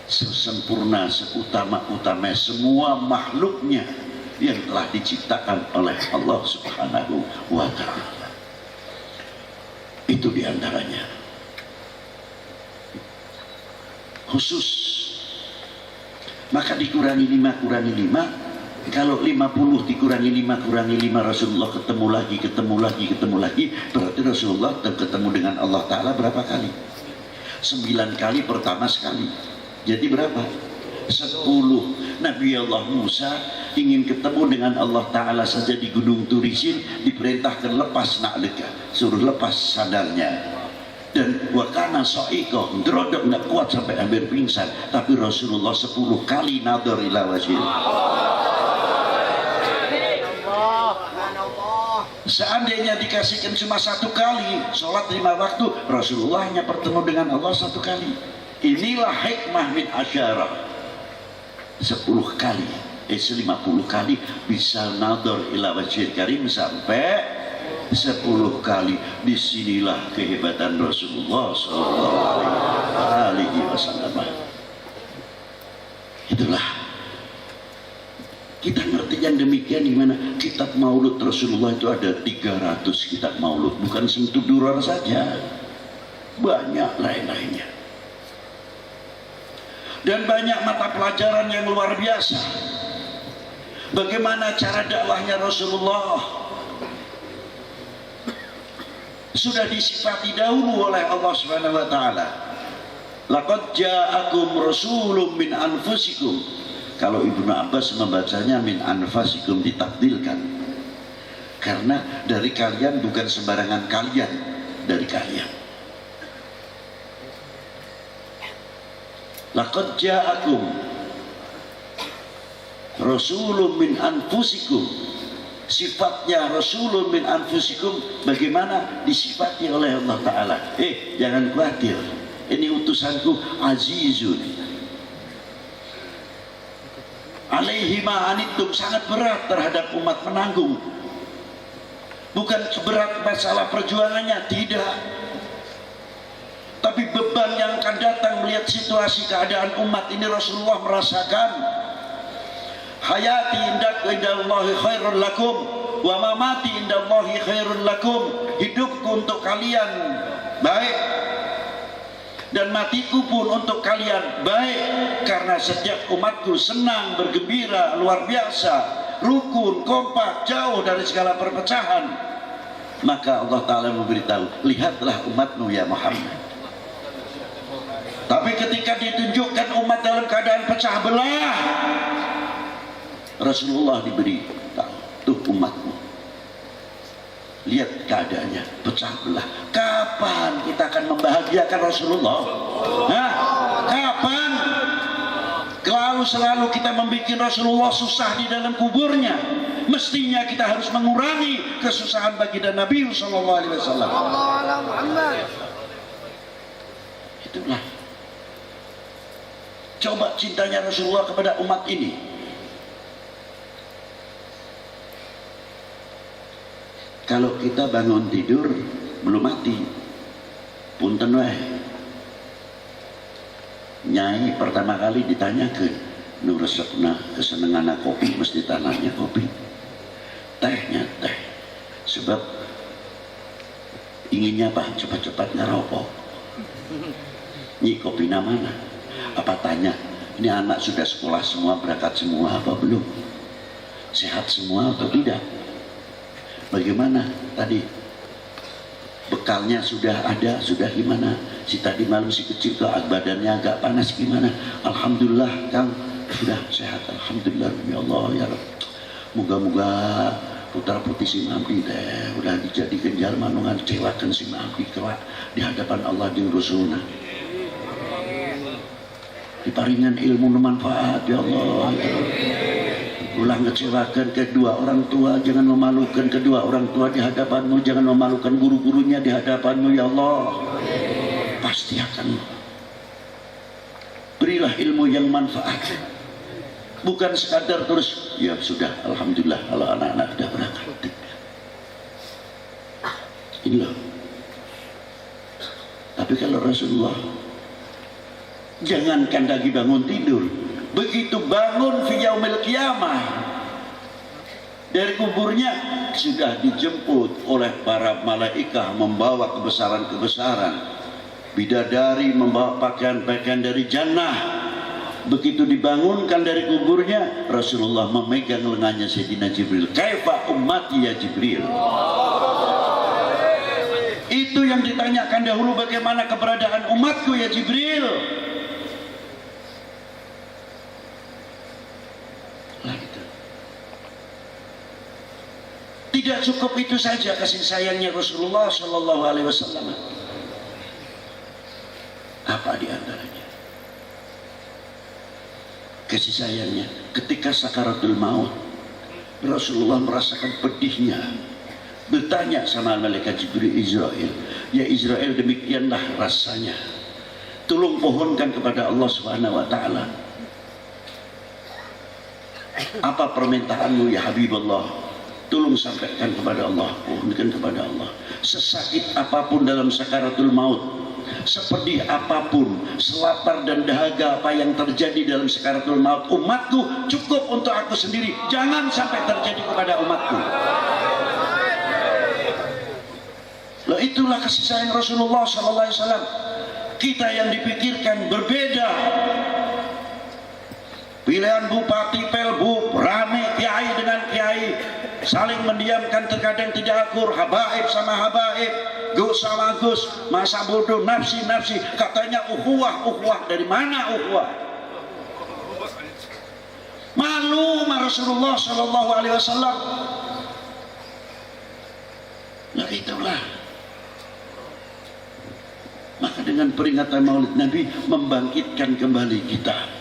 Sesempurna, seutama-utama semua makhluknya yang telah diciptakan oleh Allah Subhanahu wa ta'ala. Itu diantaranya. Khusus. Maka dikurangi 5. Kalau 50 dikurangi 5 Rasulullah ketemu lagi. Berarti Rasulullah ketemu dengan Allah Ta'ala berapa kali? 9 kali, pertama sekali. Jadi berapa? 10. Nabi Allah Musa ingin ketemu dengan Allah Ta'ala saja di Gunung Turisin, diperintahkan lepas na'lika, suruh lepas sadarnya. Dan wakana so'ikoh, drodok nggak kuat sampai hampir pingsan. Tapi Rasulullah 10 kali nador ila wajil. Seandainya dikasihkan cuma 1 kali sholat 5 waktu, Rasulullah hanya bertemu dengan Allah 1 kali. Inilah hikmah min asyarah. 10 kali 50 kali bisa nador ila wajhil karim sampai 10 kali. Disinilah kehebatan Rasulullah SAW. Itulah kita ngerti yang demikian. Gimana kitab maulud Rasulullah itu ada 300 kitab maulud, bukan sentuh durar saja, banyak lain-lainnya. Dan banyak mata pelajaran yang luar biasa. Bagaimana cara dakwahnya Rasulullah sudah disifati dahulu oleh Allah Subhanahu wa taala. Laqad ja'akum rasulun min anfusikum. Kalau Ibnu Abbas membacanya min anfasikum, ditakdilkan. Karena dari kalian bukan sembarangan kalian, dari kalian. Laqad ja'akum rasulun min anfusikum. Sifatnya rasulun min anfusikum, bagaimana disifati oleh Allah Ta'ala. Jangan khawatir, ini utusanku azizun alaihi ma'anittum, sangat berat terhadap umat menanggung. Bukan berat masalah perjuangannya, tidak, tapi beban yang akan datang melihat situasi keadaan umat ini. Rasulullah merasakan hayati indallahi khairun lakum wa mamati indallahi khairun lakum, hidupku untuk kalian baik dan matiku pun untuk kalian baik, karena setiap umatku senang, bergembira, luar biasa, rukun, kompak, jauh dari segala perpecahan. Maka Allah Ta'ala memberitahu, lihatlah umatmu ya Muhammad. Tapi ketika ditunjukkan umat dalam keadaan pecah belah, Rasulullah diberi tahu, tuh umatmu, lihat keadaannya pecah belah. Kapan kita akan membahagiakan Rasulullah? Nah, kapan? Selalu kita membuat Rasulullah susah di dalam kuburnya. Mestinya kita harus mengurangi kesusahan baginda Nabi sallallahu alaihi wasallam. Itulah. Coba cintanya Rasulullah kepada umat ini. Kalau kita bangun tidur belum mati, punten wae. Nyai pertama kali ditanyakan, nu resepna kesenengan kopi, mesti tanahnya kopi, tehnya teh, sebab inginnya apa? Cepat-cepat ngerokok. Nyi kopi mana? Apa tanya? Ini anak sudah sekolah semua, berangkat semua apa belum? Sehat semua atau tidak? Bagaimana tadi? Bekalnya sudah ada, sudah gimana? Si tadi malam si kecil tuh badannya agak panas gimana? Alhamdulillah Kang, sudah sehat, alhamdulillah ya Allah ya Rabb. Moga-moga putra putih si Mamdi teh udah dijadikan jalma nu ngecewakeun si Mamdi kelak di hadapan Allah jeung Rasulna. Diparingan ilmu nu manfaat ya Allah. Ulah ngecewakan kedua orang tua, jangan memalukan kedua orang tua di hadapanmu, jangan memalukan guru-gurunya di hadapanmu ya Allah. Pasti akan berilah ilmu yang manfaat, bukan sekadar terus ya sudah alhamdulillah kalau anak-anak sudah berangkat. Inilah. Tapi kalau Rasulullah, jangankan lagi bangun tidur, begitu bangun fi yaumil qiyamah dari kuburnya sudah dijemput oleh para malaikat membawa kebesaran-kebesaran. Bidadari membawa pakaian-pakaian dari jannah. Begitu dibangunkan dari kuburnya, Rasulullah memegang lengannya Sayyidina Jibril. Kaifa ummati ya Jibril? Itu yang ditanyakan dahulu, bagaimana keberadaan umatku ya Jibril? Tidak cukup itu saja kasih sayangnya Rasulullah Shallallahu Alaihi Wasallam. Apa di antaranya? Kasih sayangnya ketika sakaratul maut, Rasulullah merasakan pedihnya. Bertanya sama malaikat Jibril, Israel, ya Israel, demikianlah rasanya. Tolong pohonkan kepada Allah Subhanahu Wa Taala. Apa permintaanmu ya Habibullah? Tolong sampaikan kepada Allah, pohonkan kepada Allah. Sesakit apapun dalam sakaratul maut, seperti apapun, selapar dan dahaga apa yang terjadi dalam sakaratul maut umatku, cukup untuk aku sendiri, jangan sampai terjadi kepada umatku. Lah itulah kasih sayang Rasulullah SAW. Kita yang dipikirkan berbeda. Pilihan bupati, pelbub, rame kiai dengan kiai, saling mendiamkan, terkadang tidak akur, habaib sama habaib, gus sama gus, masa bodoh, nafsi, katanya ukhuwah, dari mana ukhuwah? Malu sama Rasulullah Shallallahu Alaihi Wasallam. Nah itulah. Maka dengan peringatan Maulid Nabi membangkitkan kembali kita.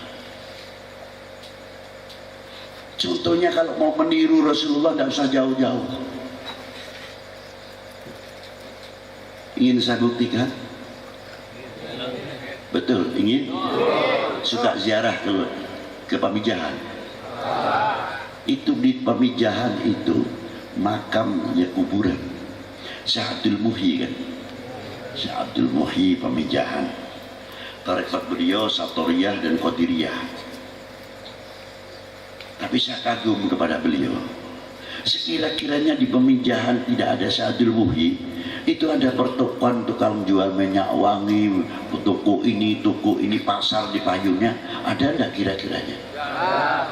Contohnya kalau mau meniru Rasulullah tidak usah jauh-jauh. Ingin saya buktikan? Betul, ingin? Suka ziarah ke Pamijahan. Itu di Pamijahan itu makamnya kuburan Syekh Abdul Muhyi kan. Syekh Abdul Muhyi Pamijahan. Tarekat beliau Satoriyah dan Qadiriyah. Tapi saya kagum kepada beliau. Sekira-kiranya di Pemijahan tidak ada Sa'dul Muhyi, itu ada pertokoan tukang jual minyak wangi, toko ini, pasar di payungnya, ada enggak kira-kiranya?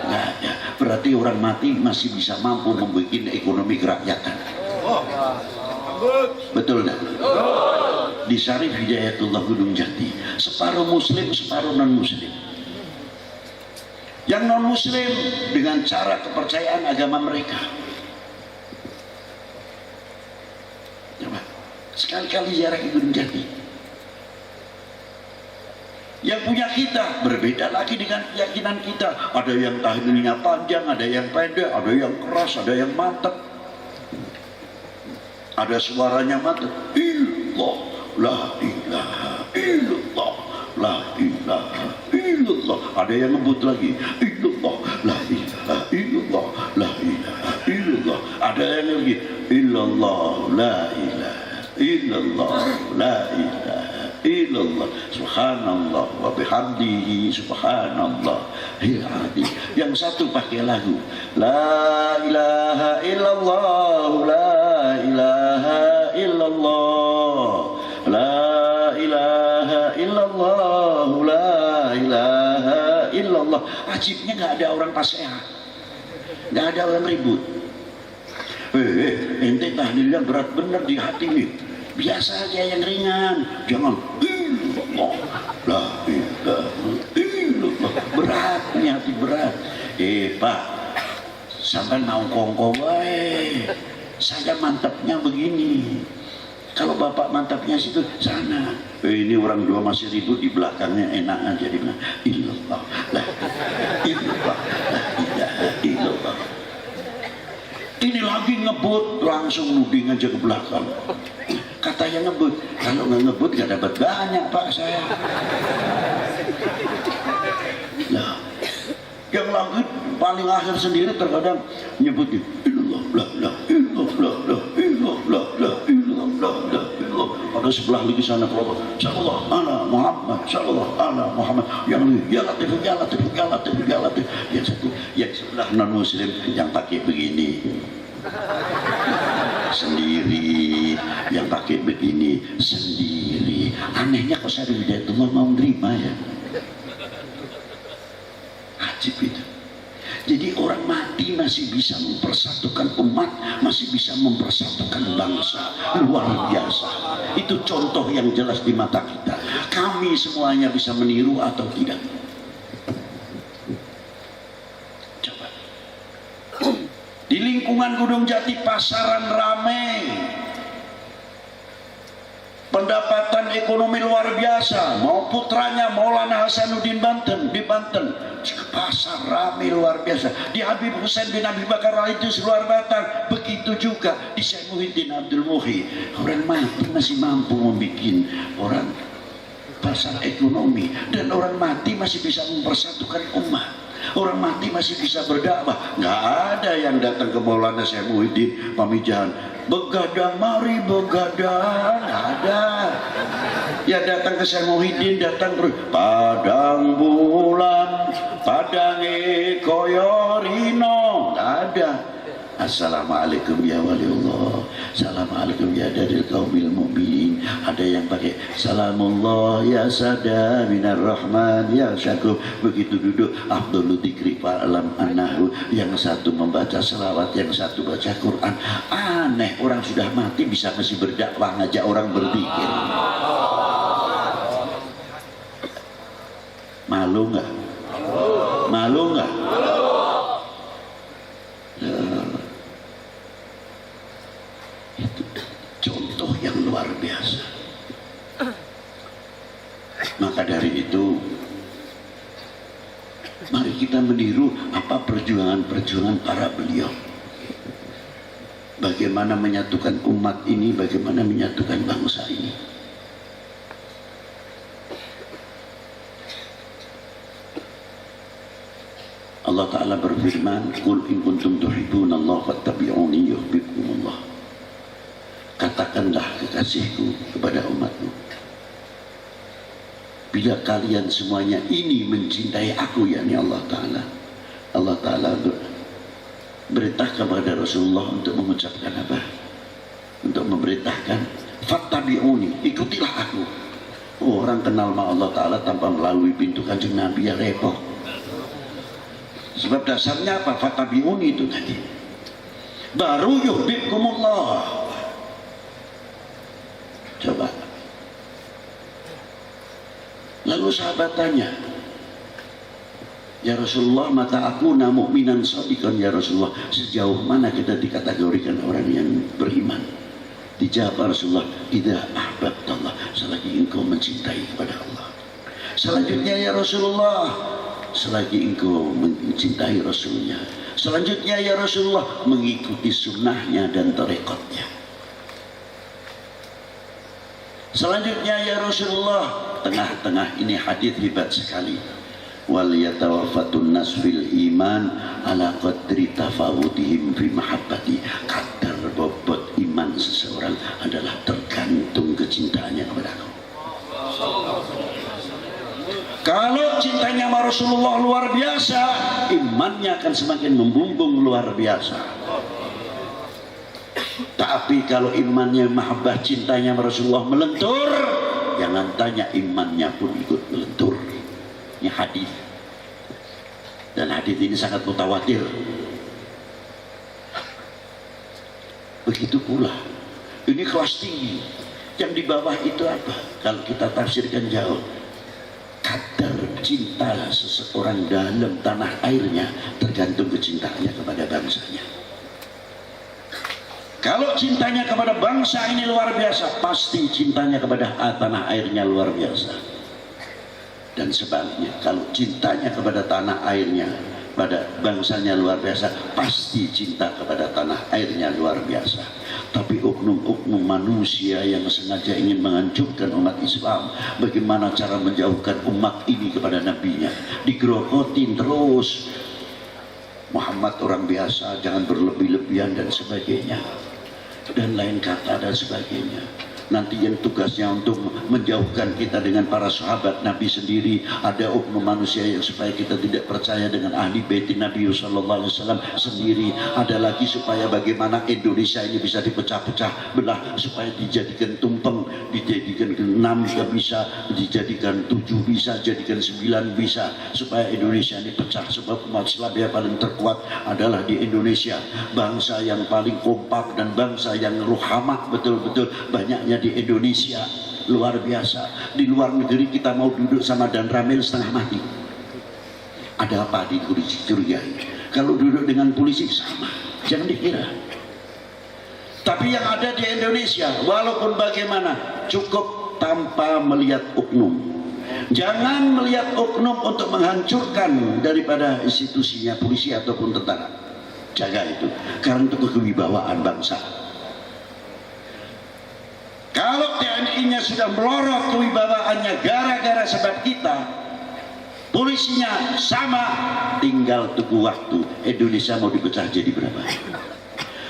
Enggak ada. Berarti orang mati masih bisa mampu membuat ekonomi kerakyatan. Betul enggak? Di Syarif Hidayatullah Gunung Jati, separuh muslim, separuh non muslim. Yang non muslim dengan cara kepercayaan agama mereka. Coba sekali-kali ziarah ke Gunung Jati. Yang punya kita berbeda lagi dengan keyakinan kita. Ada yang tahlilnya panjang, ada yang pendek, ada yang keras, ada yang mantap. Ada suaranya mantap. Illallah, la ilaha illallah, la ilaha illallah. Ada yang ngebut lagi. Illallah, la ilaha illallah, la ilaha illallah. Ada yang lagi. Illallah, la ilaha illallah, la ilaha illallah, subhanallah wa bihamdihi, subhanallah hiladi. Yang satu pakai lagu la ilaha illallah, la ilaha illallah, la ilaha illallah, la ilaha illallah. Ajibnya nggak ada orang paseha, nggak ada orang ribut. Ente tahlilnya berat bener di hati nih. Biasa aja yang ringan, jangan illallah, la ilaha illallah. Berat nih, hati berat. Pak, sampai mau kongko wae. Saya mantapnya begini. Kalau bapak mantapnya situ sana. Ini orang dua masih ribut di belakangnya, enak aja dia bilang illallah, la illallah, la ilaha illallah. Ini lagi ngebut, langsung nuding aja ke belakang. Katanya ngebut, kalau nggak ngebut gak dapat banyak pak saya. Nah, yang lagi paling akhir sendiri terkadang nyebutin illallah, la illallah, la illallah, la illallah, la illallah. Ada sebelah lagi sana kelompok, sallallahu ala Muhammad, sallallahu ala Muhammad. Yang lagi ya latif, ya latif, ya latif, ya latif. Yang satu, yang sebelah non muslim yang pakai begini. Sendiri, yang pakai begini sendiri. Anehnya kok Syarif Hidayatullah mau nerima ya. Ajib itu. Jadi orang mati masih bisa mempersatukan umat, masih bisa mempersatukan bangsa. Luar biasa. Itu contoh yang jelas di mata kita. Kami semuanya bisa meniru atau tidak? Coba. Di lingkungan Gunung Jati pasaran ramai, pendapatan ekonomi luar biasa. Mau putranya Maulana Hasanuddin Banten di Banten, pasar ramai luar biasa. Di Habib Husain bin Abi Bakar itu luar Batang, begitu juga di Syekh Muhyiddin Abdul Muhyi. Orang mati masih mampu membuat orang pasar ekonomi, dan orang mati masih bisa mempersatukan umat. Orang mati masih bisa berdakwah. Nggak ada yang datang ke Maulana Syekh Muhyiddin Pamijahan, begadang mari begadang, nggak ada. Ya datang ke Syekh Muhyiddin, datang terus padang bulan, padangi koyorino, nggak ada. Assalamualaikum ya waliullah, assalamualaikum ya dari kaumil mu'minin. Ada yang pakai salamullah ya sada minar rahman ya syakur. Begitu duduk afdhalu dzikri fa'alam annahu, yang satu membaca selawat, yang satu baca Quran. Aneh, orang sudah mati bisa masih berdakwah, ngajak orang berzikir. Malu nggak? Malu nggak? Itu contoh yang luar biasa. Maka dari itu, mari kita meniru apa perjuangan-perjuangan para beliau. Bagaimana menyatukan umat ini, bagaimana menyatukan bangsa ini. Allah Ta'ala berfirman, Qul in kuntum tuhibbunallaha fattabi'uni yuhibbukumullah. Katakanlah kekasihku kepada umatmu, bila kalian semuanya ini mencintai aku, yakni Allah Ta'ala. Allah Ta'ala berintah kepada Rasulullah untuk mengucapkan apa? Untuk memerintahkan fattabi'uni, ikutilah aku. Orang kenal sama Allah Ta'ala tanpa melalui pintu Kanjeng Nabi ya repot. Sebab dasarnya apa? Fattabi'uni itu tadi. Baru yuhibbukumullah. Coba. Lalu sahabat tanya, ya Rasulullah, mata aku mu'minan shadiqan ya Rasulullah, sejauh mana kita dikategorikan orang yang beriman? Dijawab Rasulullah, idza ahbabtallah, selagi engkau mencintai kepada Allah. Selanjutnya ya Rasulullah, selagi engkau mencintai Rasulnya. Selanjutnya ya Rasulullah, mengikuti sunnahnya dan tarekatnya. Selanjutnya ya Rasulullah, tengah-tengah ini hadis hebat sekali. Wal yatawaffatun nas fil iman ala qadri tafawutihim fi mahabbati. Kadar bobot iman seseorang adalah tergantung kecintaannya kepada aku. Kalau cintanya sama Rasulullah luar biasa, imannya akan semakin membumbung luar biasa. Tapi kalau imannya mahabbah, cintanya sama Rasulullah melentur, jangan tanya, imannya pun ikut melentur. Ini hadis, dan hadis ini sangat mutawatir. Begitu pula ini kelas tinggi. Yang di bawah itu apa? Kalau kita tafsirkan jauh, kadar cinta seseorang dalam tanah airnya tergantung kecintaannya kepada bangsanya. Kalau cintanya kepada bangsa ini luar biasa, pasti cintanya kepada tanah airnya luar biasa. Dan sebaliknya, kalau cintanya kepada tanah airnya, pada bangsanya luar biasa, pasti cinta kepada tanah airnya luar biasa. Tapi oknum-oknum manusia yang sengaja ingin menghancurkan umat Islam, bagaimana cara menjauhkan umat ini kepada nabinya, digerokotin terus. Muhammad orang biasa, jangan berlebih-lebihan dan sebagainya, dan lain kata dan sebagainya. Nanti yang tugasnya untuk menjauhkan kita dengan para sahabat Nabi sendiri, ada oknum manusia yang supaya kita tidak percaya dengan ahli bait Nabi sallallahu alaihi wasallam sendiri. Ada lagi supaya bagaimana Indonesia ini bisa dipecah-pecah belah, supaya dijadikan tumpeng, dijadikan 6 juga bisa, dijadikan 7 bisa, jadikan 9 bisa, supaya Indonesia ini pecah. Sebab umat Islam yang paling terkuat adalah di Indonesia, bangsa yang paling kompak dan bangsa yang ruhamah betul-betul banyaknya di Indonesia, luar biasa. Di luar negeri kita mau duduk sama Dan Ramil setengah mati. Ada apa dicurigai? Kalau duduk dengan polisi sama, jangan dikira. Tapi yang ada di Indonesia, walaupun bagaimana, cukup tanpa melihat oknum. Jangan melihat oknum untuk menghancurkan daripada institusinya polisi ataupun tentara. Jaga itu, karena itu kewibawaan bangsa. Kalau TNI-nya sudah melorot kewibawaannya gara-gara sebab kita, polisinya sama, tinggal tunggu waktu. Indonesia mau dipecah jadi berapa?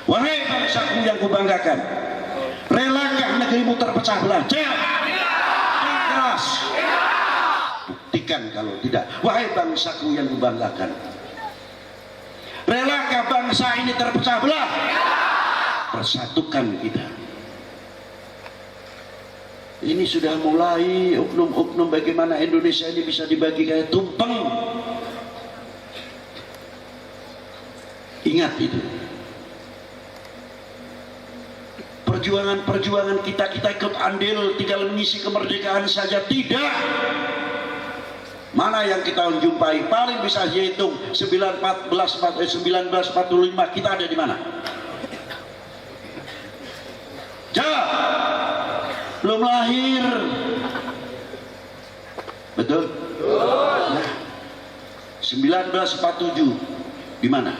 Wahai bangsaku yang kubanggakan, relakah negerimu terpecah belah? Keras. Buktikan kalau tidak. Wahai bangsaku yang kubanggakan, relakah bangsa ini terpecah belah? Persatukan kita. Ini sudah mulai oknum-oknum bagaimana Indonesia ini bisa dibagi kayak tumpeng. Ingat itu. Perjuangan-perjuangan kita ikut andil, tinggal mengisi kemerdekaan saja, tidak. Mana yang kita jumpai? Paling bisa dihitung 1945 kita ada di mana? Jawab. Belum lahir. Betul? Nah, 1947 di mana?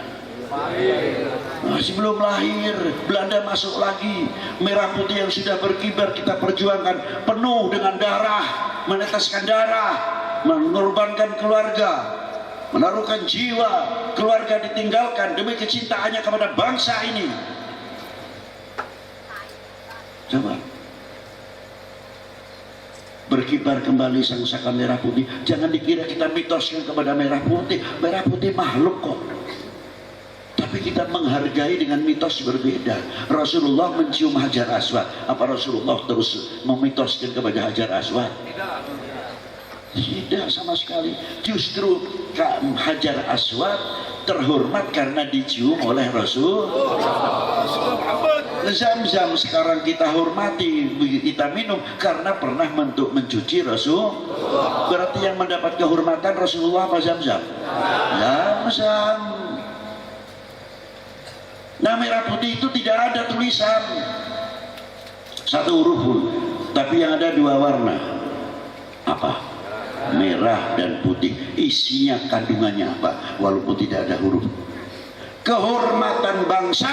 Masih belum lahir. Belanda masuk lagi. Merah putih yang sudah berkibar kita perjuangkan penuh dengan darah, meneteskan darah, mengorbankan keluarga, menaruhkan jiwa, keluarga ditinggalkan demi kecintaannya kepada bangsa ini. Coba berkibar kembali sangsaka merah putih. Jangan dikira kita mitoskan kepada merah putih. Merah putih makhluk kok, tapi Tapi kita menghargai dengan mitos berbeda. Rasulullah mencium Hajar Aswad. Apa Rasulullah terus memitoskan kepada Hajar Aswad? Tidak sama sekali. Justru Hajar Aswad terhormat karena dicium oleh Rasul. Zam-zam sekarang kita hormati, kita minum karena pernah mencuci Rasul. Berarti yang mendapat kehormatan Rasulullah apa Zam-zam? Zam-zam. Nah, merah putih itu tidak ada tulisan satu huruf pun, tapi yang ada dua warna. Apa? Merah dan putih. Isinya kandungannya apa? Walaupun tidak ada huruf. Kehormatan bangsa,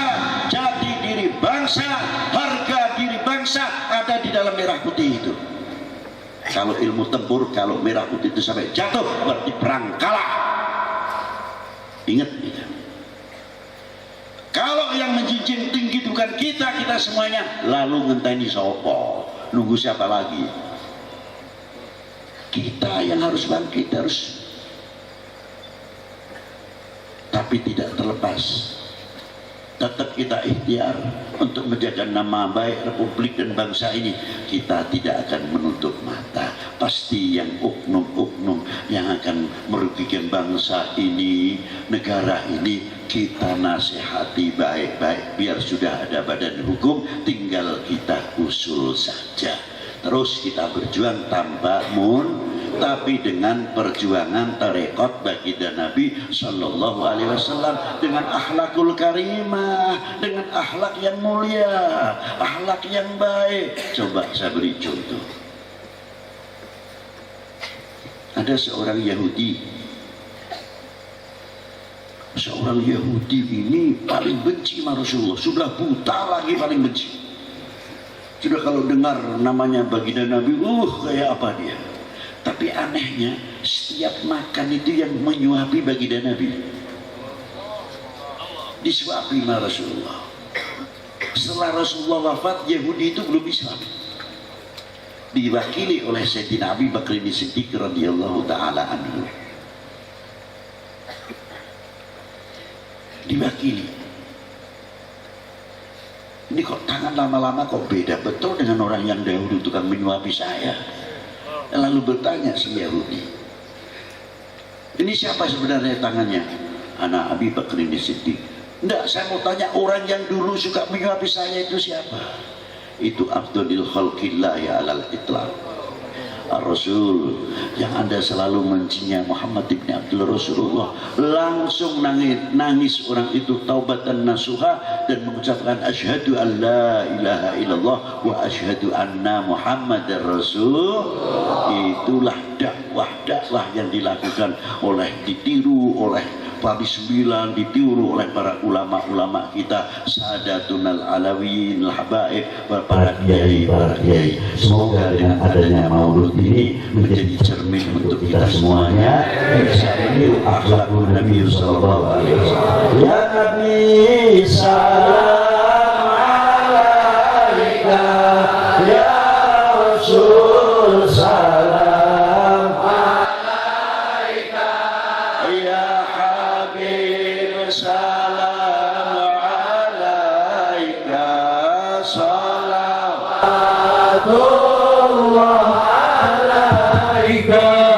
jati diri bangsa, harga diri bangsa ada di dalam merah putih itu. Kalau ilmu tempur, kalau merah putih itu sampai jatuh berarti perang kalah. Ingat itu. Kalau yang menjunjung tinggi bukan kita semuanya, lalu ngenteni sopo, nunggu siapa lagi? Kita yang harus bangkit, harus. Tapi tidak terlepas, tetap kita ikhtiar untuk menjaga nama baik Republik dan bangsa ini. Kita tidak akan menutup mata. Pasti yang oknum-oknum yang akan merugikan bangsa ini, negara ini, kita nasihati baik-baik. Biar sudah ada badan hukum, tinggal kita usul saja. Terus kita berjuang tanpa tapi dengan perjuangan tarekat baginda Nabi Sallallahu Alaihi Wasallam, dengan akhlakul karimah, dengan akhlak yang mulia, akhlak yang baik. Coba saya beri contoh. Ada seorang Yahudi ini paling benci sama Rasulullah, sudah buta lagi paling benci. Sudah kalau dengar namanya baginda Nabi, kayak apa dia. Tapi anehnya setiap makan itu yang menyuapi baginda Nabi, disuapi sama Rasulullah. Setelah Rasulullah wafat, Yahudi itu belum Islam, diwakili oleh Sayyidina Abi Bakr Siddiq radhiyallahu taala anhu. Diwakili. Ini kok tangan lama-lama kok beda betul dengan orang yang dahulu tukang menyuapi saya. Lalu bertanya si Yahudi, ini siapa sebenarnya tangannya? Anak Abi Bakr Siddiq. Enggak, saya mau tanya orang yang dulu suka menyuapi saya itu siapa? Itu Abdul Khalqillah ya alal itlaq. Rasul yang Anda selalu mencinya Muhammad ibn Abdul Rasulullah. Langsung nangis orang itu taubatan nasuha dan mengucapkan asyhadu an la ilaha illallah wa asyhadu anna Muhammadar Rasul. Itulah dakwah yang dilakukan ditiru oleh Padi 9, ditiru oleh para ulama-ulama kita, Sadatunal Alawin, Al-Habaib, para kiai. Semoga dengan adanya maulud ini menjadi cermin untuk kita semuanya. Bisa meniru akhlakul Nabi sallallahu alaihi wasallam. Ya Nabi salam alaika, ya Rasul salam. Ya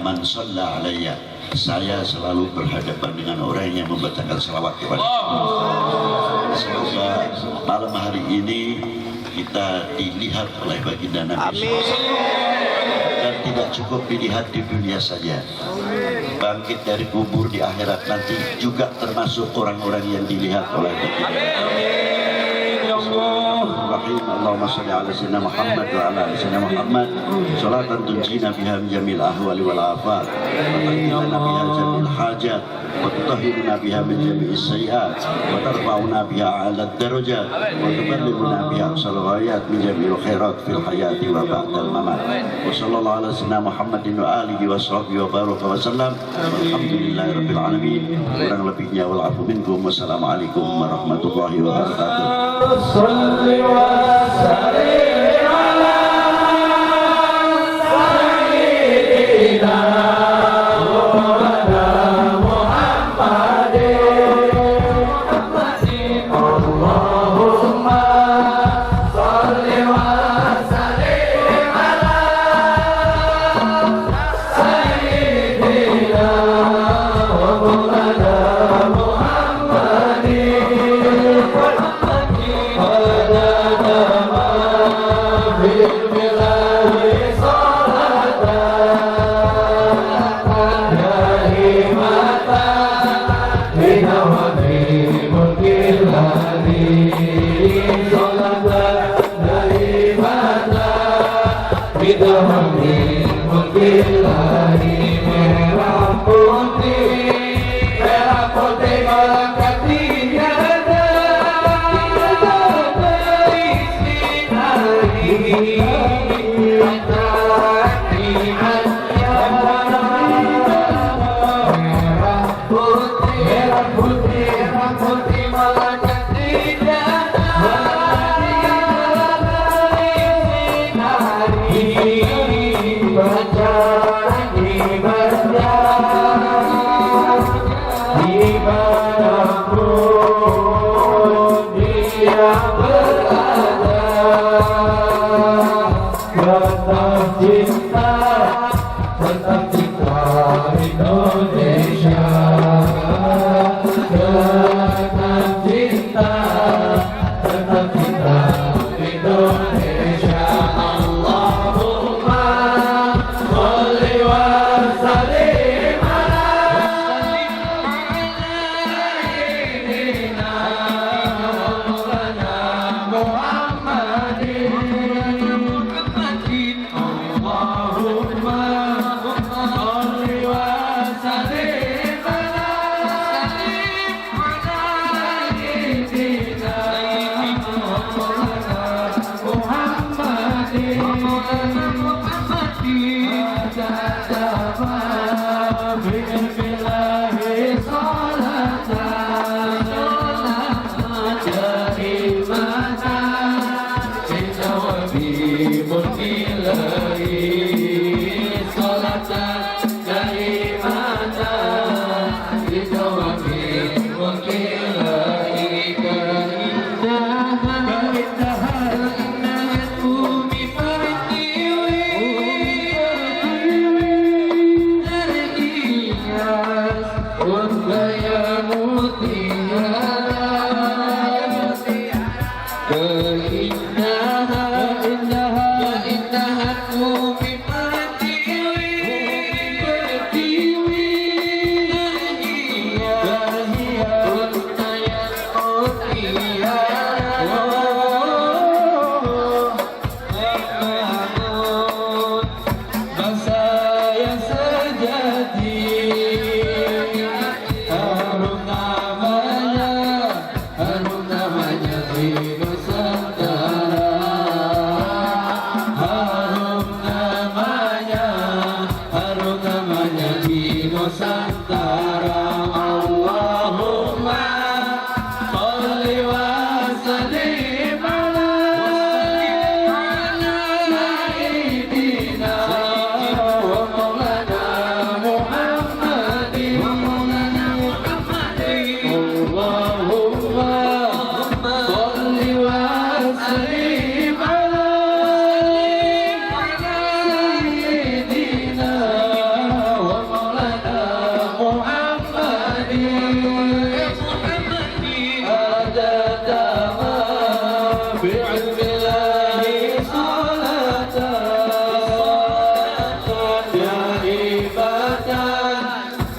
man shalla alayya. Saya selalu berhadapan dengan orang yang membacakan selawat kepada semoga malam hari ini kita dilihat oleh baginda Nabi dan tidak cukup dilihat di dunia saja, bangkit dari kubur di akhirat nanti juga termasuk orang-orang yang dilihat oleh baginda. Allahumma salli ala sayyidina Muhammad wa ala ali sayyidina Muhammad salatan tunjina biha min jamil ahwali wal afat wa tuqina biha jamil hajat wa tutahhiruna biha min jami'is sayyi'at wa tarfa'una biha 'ala ad-darajat wa tuballighuna biha aqsal ghayat min jami'il khairat fil hayati wa ba'dal mamat. Wa sallallahu ala sayyidina Muhammadin wa alihi wa sahbihi wa baraka wa sallam. Alhamdulillahi rabbil alamin. Kurang lebihnya wal afu minkum. Wassalamualaikum warahmatullahi wabarakatuh.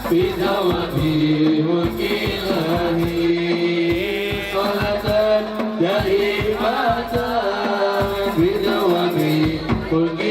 bidawami mulkilahi salatan daimatan bidawami mulkilahi